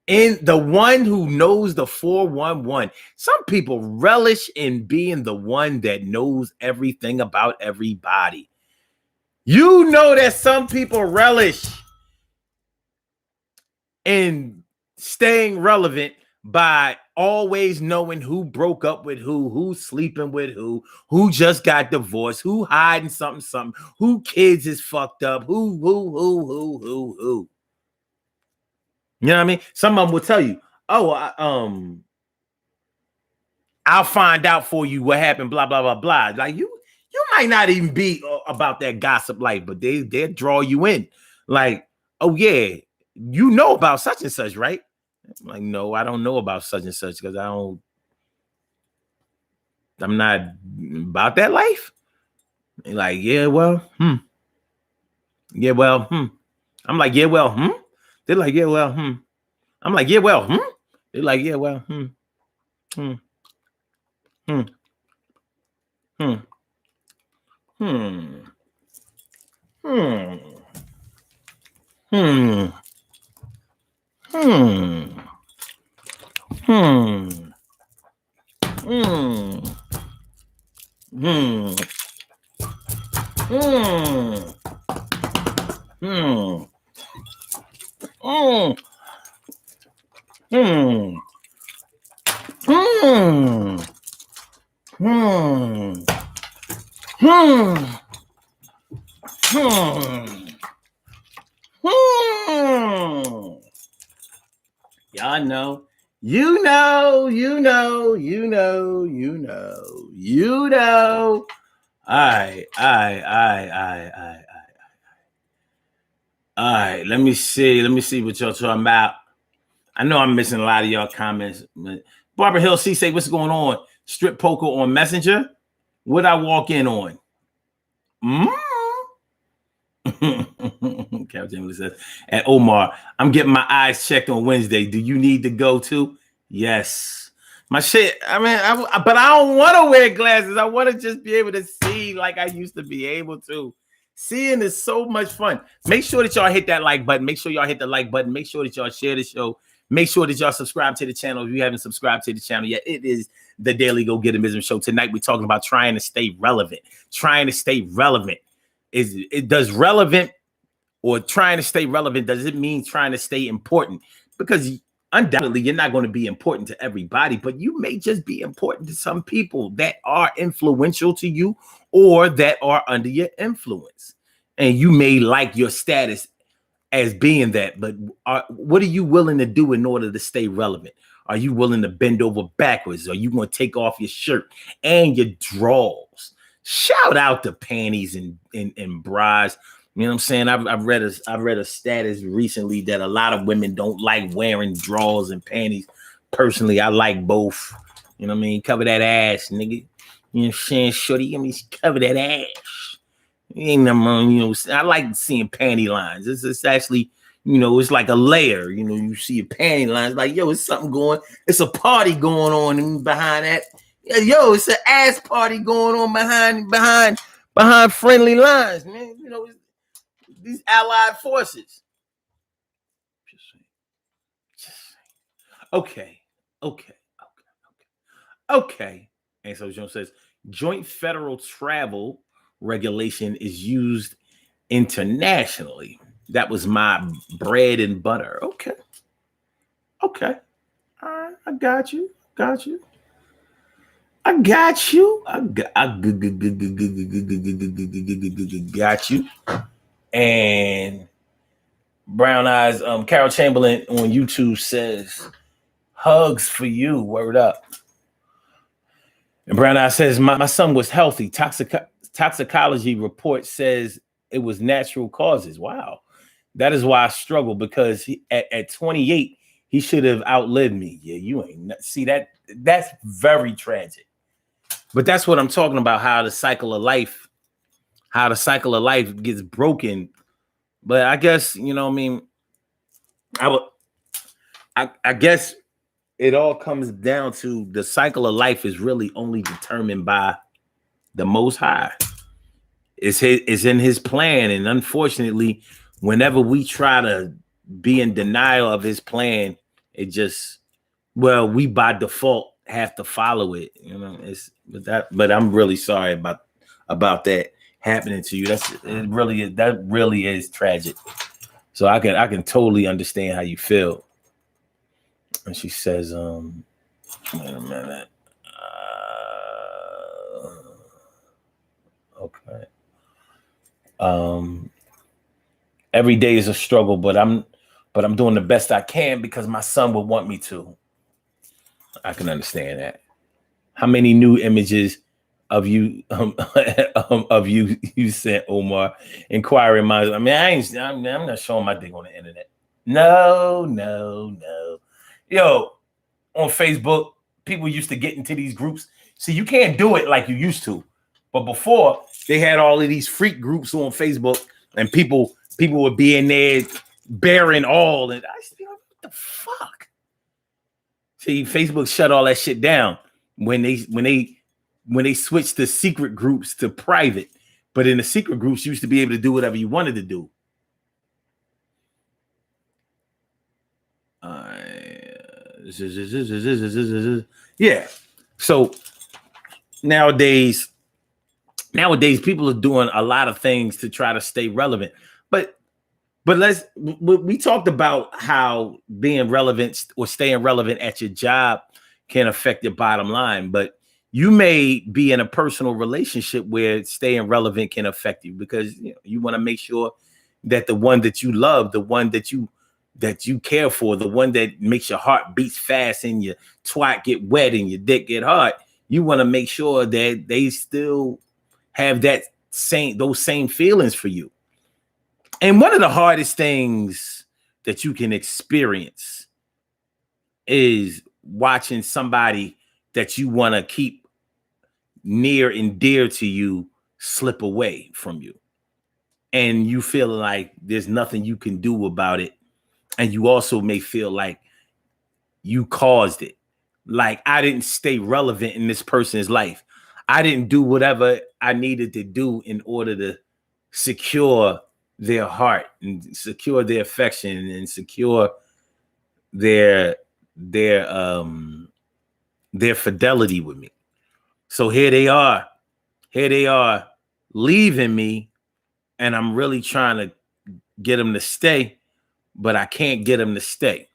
And the one who knows the 411. Some people relish in being the one that knows everything about everybody. You know that some people relish in staying relevant by always knowing who broke up with who's sleeping with who just got divorced, who hiding something, who kids is fucked up, who. You know what I mean? Some of them will tell you, I'll find out for you what happened, blah, blah, blah, blah. Like you might not even be about that gossip life, but they'll draw you in. Like, oh yeah, you know about such and such, right? I'm like, no, I don't know about such and such because I'm not about that life. They're like, yeah, well, Yeah, well, I'm like, yeah, well, They're like, yeah, well, I'm like, yeah, well, They're like, yeah, well, Y'all know. You know. All right. Let me see what y'all talking about. I know I'm missing a lot of y'all comments. Barbara Hill C say, what's going on? Strip poker on Messenger? What I walk in on? Captain says, and Omar, I'm getting my eyes checked on Wednesday. Do you need to go too? Yes. My shit, I mean, but I don't want to wear glasses. I want to just be able to see like I used to be able to. Seeing is so much fun. Make sure that y'all hit that like button. Make sure y'all hit the like button. Make sure that y'all share the show. Make sure that y'all subscribe to the channel if you haven't subscribed to the channel yet. It is the Daily Go Get Amism Show. Tonight we're talking about trying to stay relevant. Trying to stay relevant. Does relevant or trying to stay relevant, does it mean trying to stay important? Because undoubtedly you're not going to be important to everybody, but you may just be important to some people that are influential to you or that are under your influence. And you may like your status as being that, but what are you willing to do in order to stay relevant? Are you willing to bend over backwards? Are you going to take off your shirt and your drawers? Shout out to panties and bras. You know what I'm saying? I've read a status recently that a lot of women don't like wearing drawers and panties. Personally, I like both. You know what I mean? Cover that ass, nigga. You know what I'm saying? Shorty, give me cover that ass. Ain't nothing, you know, I like seeing panty lines. It's actually, you know, it's like a layer. You know, you see a panty lines, like, yo, it's something going, it's a party going on behind that. Yo, it's an ass party going on behind friendly lines, man. You know, these allied forces. Okay. And so Jones says, joint federal travel regulation is used internationally. That was my bread and butter. Okay. All right. I got you. And Brown Eyes, Carol Chamberlain on YouTube says, hugs for you. Word up. And Brown Eyes says, my son was healthy. Toxicology report says it was natural causes. Wow. That is why I struggle, because at 28, he should have outlived me. Yeah, you ain't see that. That's very tragic. But that's what I'm talking about, how the cycle of life gets broken. But I guess, you know what I mean, I guess it all comes down to the cycle of life is really only determined by the Most High. It's in his plan. And unfortunately, whenever we try to be in denial of his plan, it just, well, we by default have to follow it. You know, but I'm really sorry about that happening to you. That really is tragic. So I can totally understand how you feel. And she says, wait a minute. Okay. Every day is a struggle, but I'm doing the best I can because my son would want me to. I can understand that. How many new images of you you sent, Omar? Inquiring minds. I mean, I'm not showing my dick on the internet. No. Yo, on Facebook, people used to get into these groups. See, you can't do it like you used to. But before, they had all of these freak groups on Facebook, and people would be in there bearing all. And I used to be like, what the fuck? See, Facebook shut all that shit down when they switched the secret groups to private. But in the secret groups, you used to be able to do whatever you wanted to do. Yeah. So nowadays people are doing a lot of things to try to stay relevant. But we talked about how being relevant or staying relevant at your job can affect your bottom line. But you may be in a personal relationship where staying relevant can affect you, because you want to make sure that the one that you love, the one that you care for, the one that makes your heart beats fast and your twat get wet and your dick get hard, you want to make sure that they still have those same feelings for you. And one of the hardest things that you can experience is watching somebody that you want to keep near and dear to you slip away from you. And you feel like there's nothing you can do about it. And you also may feel like you caused it. Like, I didn't stay relevant in this person's life. I didn't do whatever I needed to do in order to secure their heart and secure their affection and secure their fidelity with me. So here they are leaving me, and I'm really trying to get them to stay, but I can't get them to stay.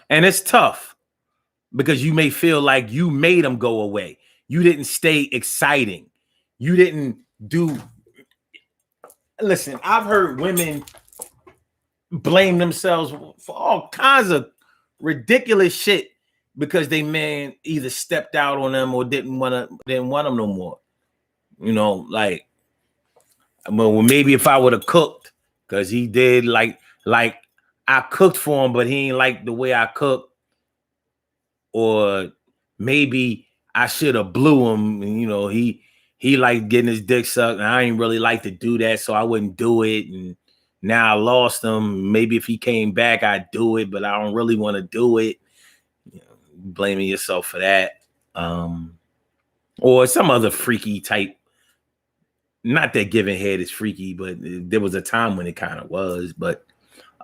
And it's tough because you may feel like you made them go away. You didn't stay exciting. You didn't do. Listen, I've heard women blame themselves for all kinds of ridiculous shit because they man either stepped out on them or didn't want them no more. You know, like, well, maybe if I would have cooked, because he did like I cooked for him, but he ain't like the way I cooked, or maybe I should have blew him. You know, he liked getting his dick sucked, and I ain't really like to do that, so I wouldn't do it. And now I lost him. Maybe if he came back, I'd do it, but I don't really want to do it. You know, blaming yourself for that, or some other freaky type. Not that giving head is freaky, but there was a time when it kind of was. But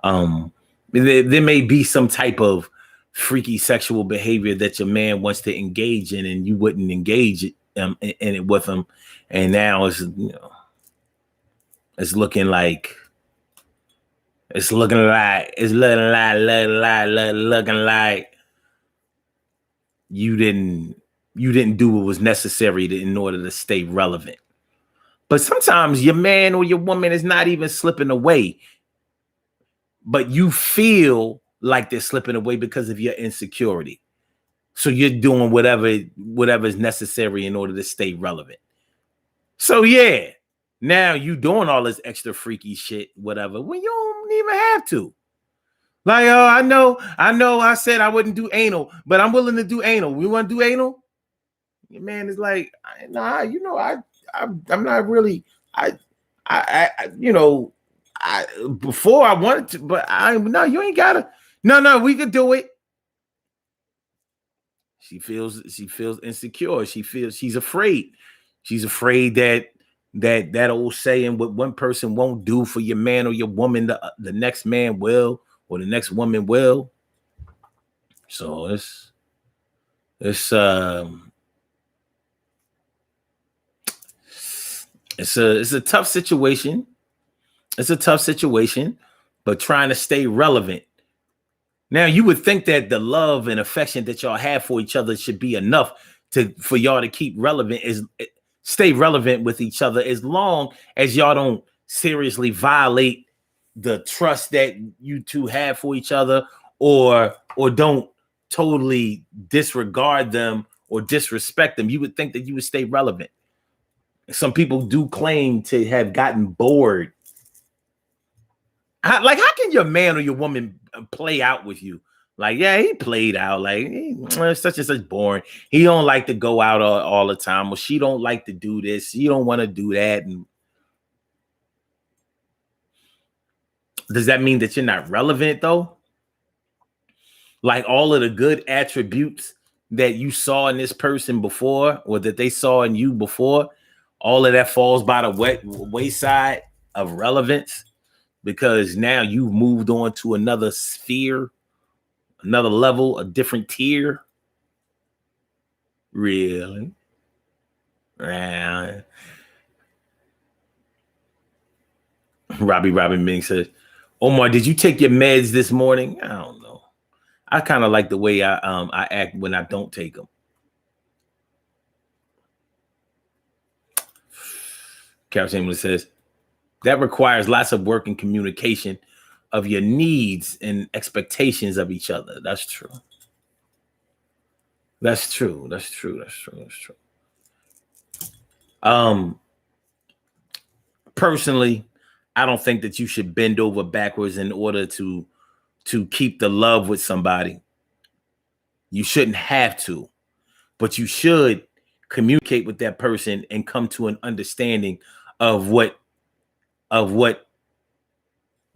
there may be some type of freaky sexual behavior that your man wants to engage in, and you wouldn't engage in it with him. And now it's, you know, it's looking like you didn't do what was necessary in order to stay relevant. But sometimes your man or your woman is not even slipping away, but you feel like they're slipping away because of your insecurity. So you're doing whatever is necessary in order to stay relevant. So yeah, now you doing all this extra freaky shit, whatever, when you don't even have to. Like, oh, I know I said I wouldn't do anal, but I'm willing to do anal. We want to do anal? Your man is like, nah, you know, I'm not really, you know, before I wanted to, but no, you ain't gotta. No, we could do it. She feels insecure. She's afraid. She's afraid that old saying, what one person won't do for your man or your woman, the next man will, or the next woman will. So it's a tough situation. It's a tough situation, but trying to stay relevant. Now, you would think that the love and affection that y'all have for each other should be enough for y'all to keep stay relevant with each other, as long as y'all don't seriously violate the trust that you two have for each other, or don't totally disregard them or disrespect them. You would think that you would stay relevant. Some people do claim to have gotten bored. How can your man or your woman play out with you? Like, yeah, he played out. Like, such and such boring. He don't like to go out all the time. Well, she don't like to do this. She don't want to do that. And does that mean that you're not relevant, though? Like, all of the good attributes that you saw in this person before, or that they saw in you before, all of that falls by the wayside of relevance, because now you've moved on to another sphere, another level, a different tier. Really? Robbie Ming says, Omar, did you take your meds this morning? I don't know. I kind of like the way I act when I don't take them. Carol Chamberlain says, that requires lots of work and communication of your needs and expectations of each other. That's true. That's true. Personally, I don't think that you should bend over backwards in order to keep the love with somebody. You shouldn't have to, but you should communicate with that person and come to an understanding of what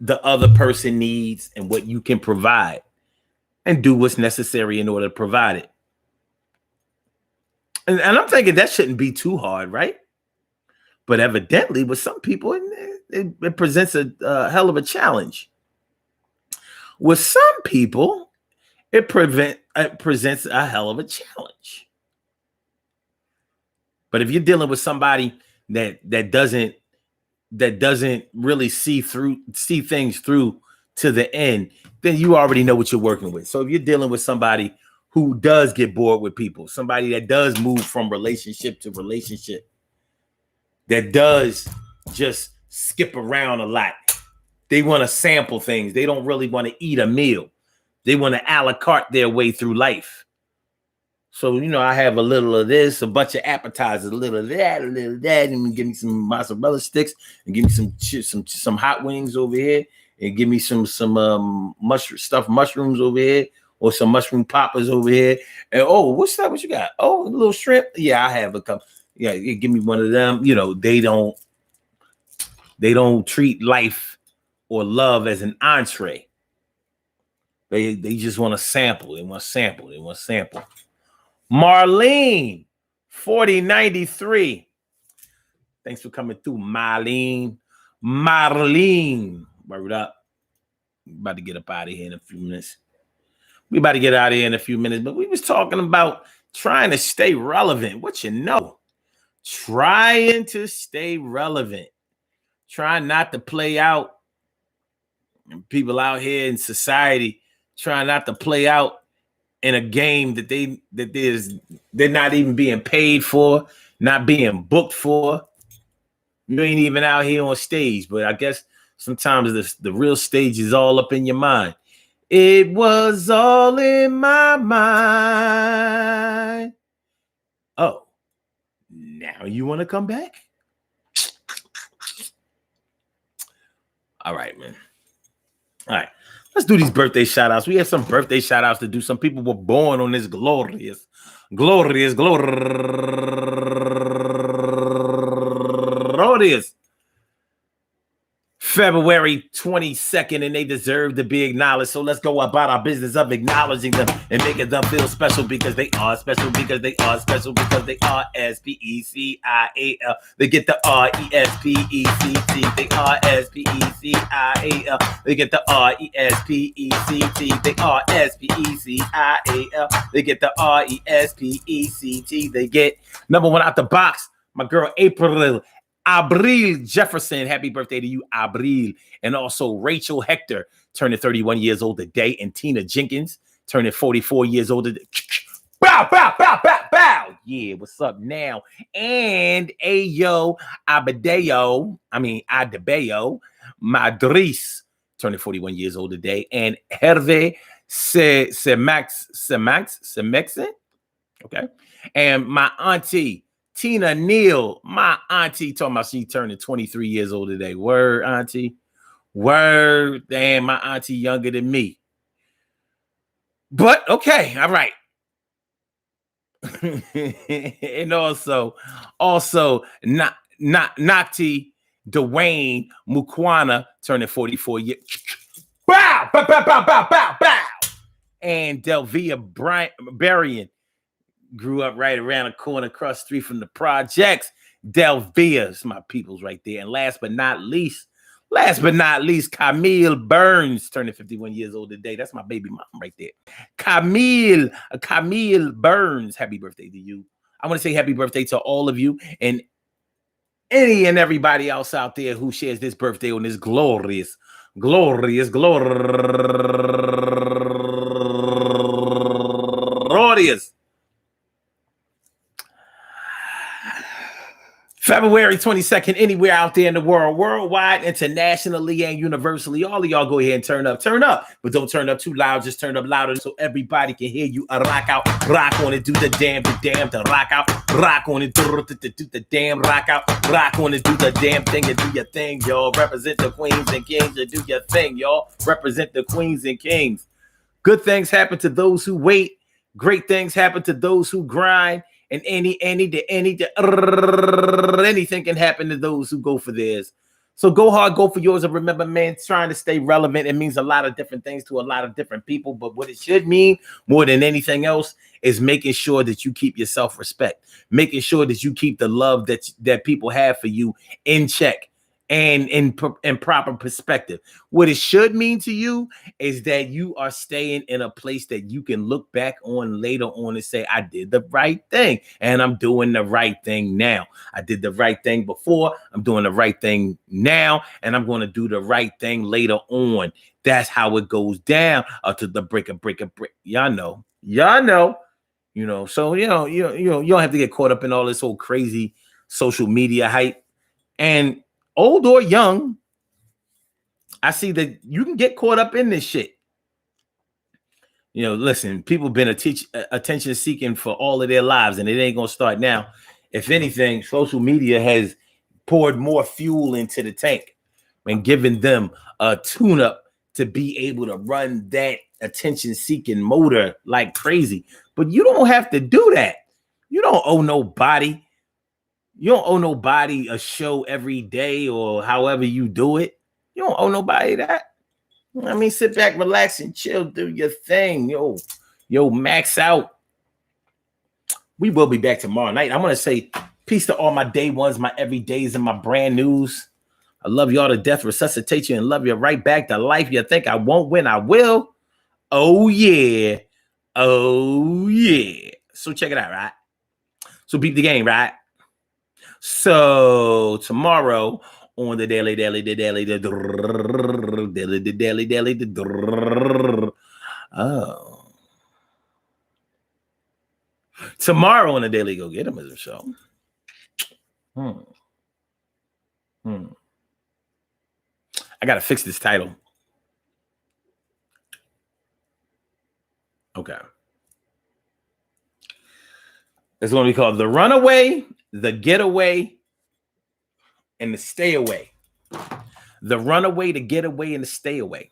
the other person needs and what you can provide, and do what's necessary in order to provide it. And I'm thinking that shouldn't be too hard, right? But evidently, with some people, it presents a hell of a challenge. With some people, it presents a hell of a challenge. But if you're dealing with somebody that doesn't really see things through to the end, then you already know what you're working with. So if you're dealing with somebody who does get bored with people, somebody that does move from relationship to relationship, that does just skip around a lot, they want to sample things. They don't really want to eat a meal. They want to a la carte their way through life. So, I have a little of this, a bunch of appetizers, a little of that, and give me some mozzarella sticks, and give me some hot wings over here, and give me some stuffed mushrooms over here, or some mushroom poppers over here. And what's that? What you got? Oh, a little shrimp. Yeah, I have a couple. Yeah, give me one of them. They don't treat life or love as an entree. They just want to sample. They want to sample. Marlene, 4093. Thanks for coming through, Marlene. Word up. We're about to get up out of here in a few minutes. But we was talking about trying to stay relevant. Trying to stay relevant. Trying not to play out. People out here in society trying not to play out in a game that they're not even being paid for, not being booked for. You ain't even out here on stage, but I guess sometimes the real stage is all up in your mind. It was all in my mind. Oh, now you want to come back? All right, man. All right. Let's do these birthday shout outs. We have some birthday shout outs to do. Some people were born on this glorious February 22nd, and they deserve to be acknowledged. So let's go about our business of acknowledging them and making them feel special because they are special, because they are special, because they are S-P-E-C-I-A-L. They get the R-E-S-P-E-C-T. They are S-P-E-C-I-A-L. They get the R-E-S-P-E-C-T. They are S-P-E-C-I-A-L. They get the R-E-S-P-E-C-T. They get number one out the box, my girl Abril Jefferson. Happy birthday to you, Abril. And also Rachel Hector, turning 31 years old today. And Tina Jenkins, turning 44 years old today. Bow, bow, bow, bow, bow. Yeah, what's up now? And Ayo Adebayo, Madris, turning 41 years old today. And Hervé Semexen. Okay. And my auntie, Tina Neal, my auntie, talking about she turning 23 years old today. Word, auntie. Word. Damn, my auntie younger than me. But, okay, all right. And also, Nati Dwayne Mukwana, turning 44 years. Bow, bow, bow, bow, bow, bow, bow. And Delvia Berrien. Grew up right around the corner across the street from the projects. Delvia's my peoples right there. And last but not least, Camille Burns, turning 51 years old today. That's my baby mom right there. Camille Burns, happy birthday to you. I want to say happy birthday to all of you and any and everybody else out there who shares this birthday on this glorious February 22nd, anywhere out there in the world, worldwide, internationally, and universally. All of y'all go ahead and turn up, but don't turn up too loud. Just turn up louder so everybody can hear you. Rock out, rock on it, do the damn, to rock out, rock on it, do the damn, rock out, rock on it, do the damn thing, and do your thing, y'all. Represent the queens and kings, and do your thing, y'all. Represent the queens and kings. Good things happen to those who wait. Great things happen to those who grind. And anything can happen to those who go for theirs. So go hard, go for yours. And remember, man, trying to stay relevant, it means a lot of different things to a lot of different people. But what it should mean more than anything else is making sure that you keep your self-respect, making sure that you keep the love that people have for you in check and in proper perspective. What it should mean to you is that you are staying in a place that you can look back on later on and say, I did the right thing and I'm doing the right thing now. I did the right thing before, I'm doing the right thing now, and I'm going to do the right thing later on. That's how it goes down to the break. Y'all know. So you don't have to get caught up in all this whole crazy social media hype. And old or young, I see that you can get caught up in this shit. Listen, people been attention seeking for all of their lives, and it ain't gonna start now. If anything, social media has poured more fuel into the tank and given them a tune-up to be able to run that attention seeking motor like crazy. But you don't have to do that. You don't owe nobody. You don't owe nobody a show every day or however you do it. You don't owe nobody that. I mean, sit back, relax, and chill. Do your thing. Yo, max out. We will be back tomorrow night. I want to say peace to all my day ones, my everydays, and my brand news. I love y'all to death, resuscitate you, and love you right back to life. You think I won't win? I will. Oh, yeah. Oh, yeah. So check it out, right? So beat the game, right? So tomorrow on the daily. Oh. Tomorrow on the Daily Go Get 'Em is a show. I gotta fix this title. Okay. It's gonna be called The Runaway, The Getaway, and The Stay Away. The Runaway, The Getaway, and The Stay Away.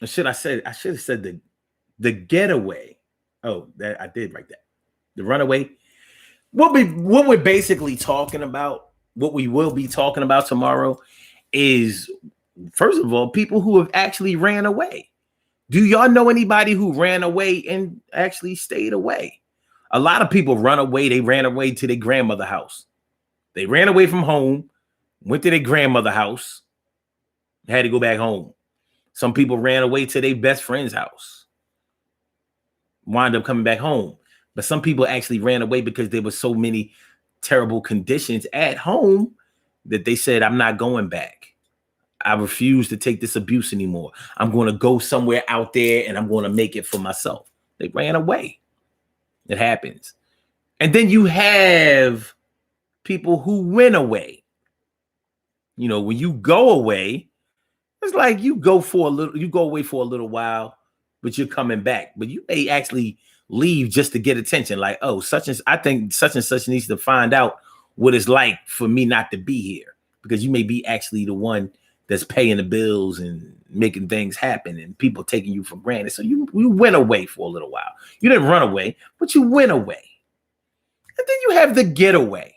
Or should I say? I should have said the Getaway. Oh, that I did write that. The Runaway. What we're basically talking about, what we will be talking about tomorrow, is first of all people who have actually ran away. Do y'all know anybody who ran away and actually stayed away? A lot of people run away. They ran away to their grandmother's house. They ran away from home, went to their grandmother's house, had to go back home. Some people ran away to their best friend's house, wound up coming back home. But some people actually ran away because there were so many terrible conditions at home that they said, I'm not going back. I refuse to take this abuse anymore. I'm going to go somewhere out there and I'm going to make it for myself. They ran away. It happens. And then you have people who went away. When you go away, it's like you go away for a little while, but you're coming back. But you may actually leave just to get attention. Like, oh, I think such and such needs to find out what it's like for me not to be here, because you may be actually the one that's paying the bills and making things happen and people taking you for granted. So you went away for a little while. You didn't run away, but you went away. And then you have the getaway.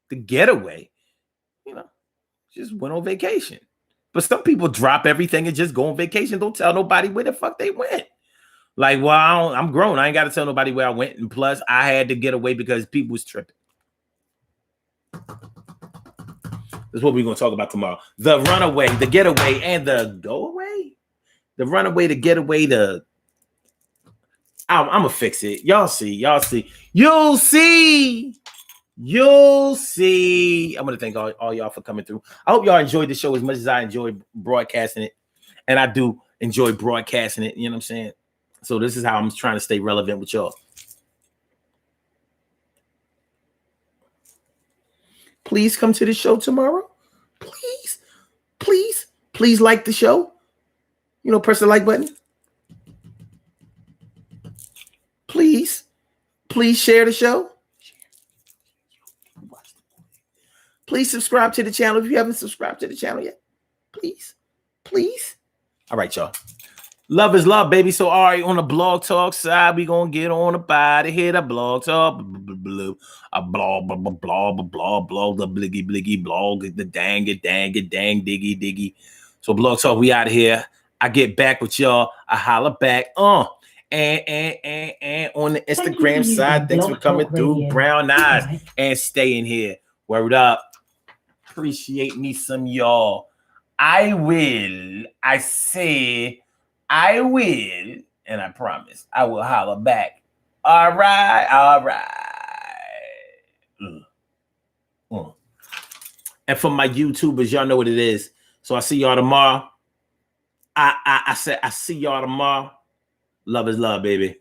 The getaway, just went on vacation. But some people drop everything and just go on vacation. Don't tell nobody where the fuck they went. Like, well, I'm grown. I ain't got to tell nobody where I went. And plus, I had to get away because people was tripping. That's what we're going to talk about tomorrow. The runaway, the getaway, and the go away. The runaway, the getaway, I'm going to fix it. Y'all see. You'll see. I'm going to thank all y'all for coming through. I hope y'all enjoyed the show as much as I enjoyed broadcasting it. And I do enjoy broadcasting it. You know what I'm saying? So this is how I'm trying to stay relevant with y'all. Please come to the show tomorrow. Please like the show. Press the like button. Please share the show. Please subscribe to the channel if you haven't subscribed to the channel yet. Please. All right, y'all. Love is love, baby. So, all right, on the blog talk side, we gonna get on about it. Here, the blog talk, a blog, blah, blah, blah, blah, blah, blah, the bliggy, bliggy, blog, the dang it, dang, diggy, diggy. So, blog talk, we out of here. I get back with y'all. I holler back. And on the Instagram side, thanks for coming through. Brown eyes and staying here. Word up. Appreciate me some y'all. I say I will, and I promise I will holler back. All right. And for my YouTubers, y'all know what it is. So I see y'all tomorrow. I said I see y'all tomorrow. Love is love, baby.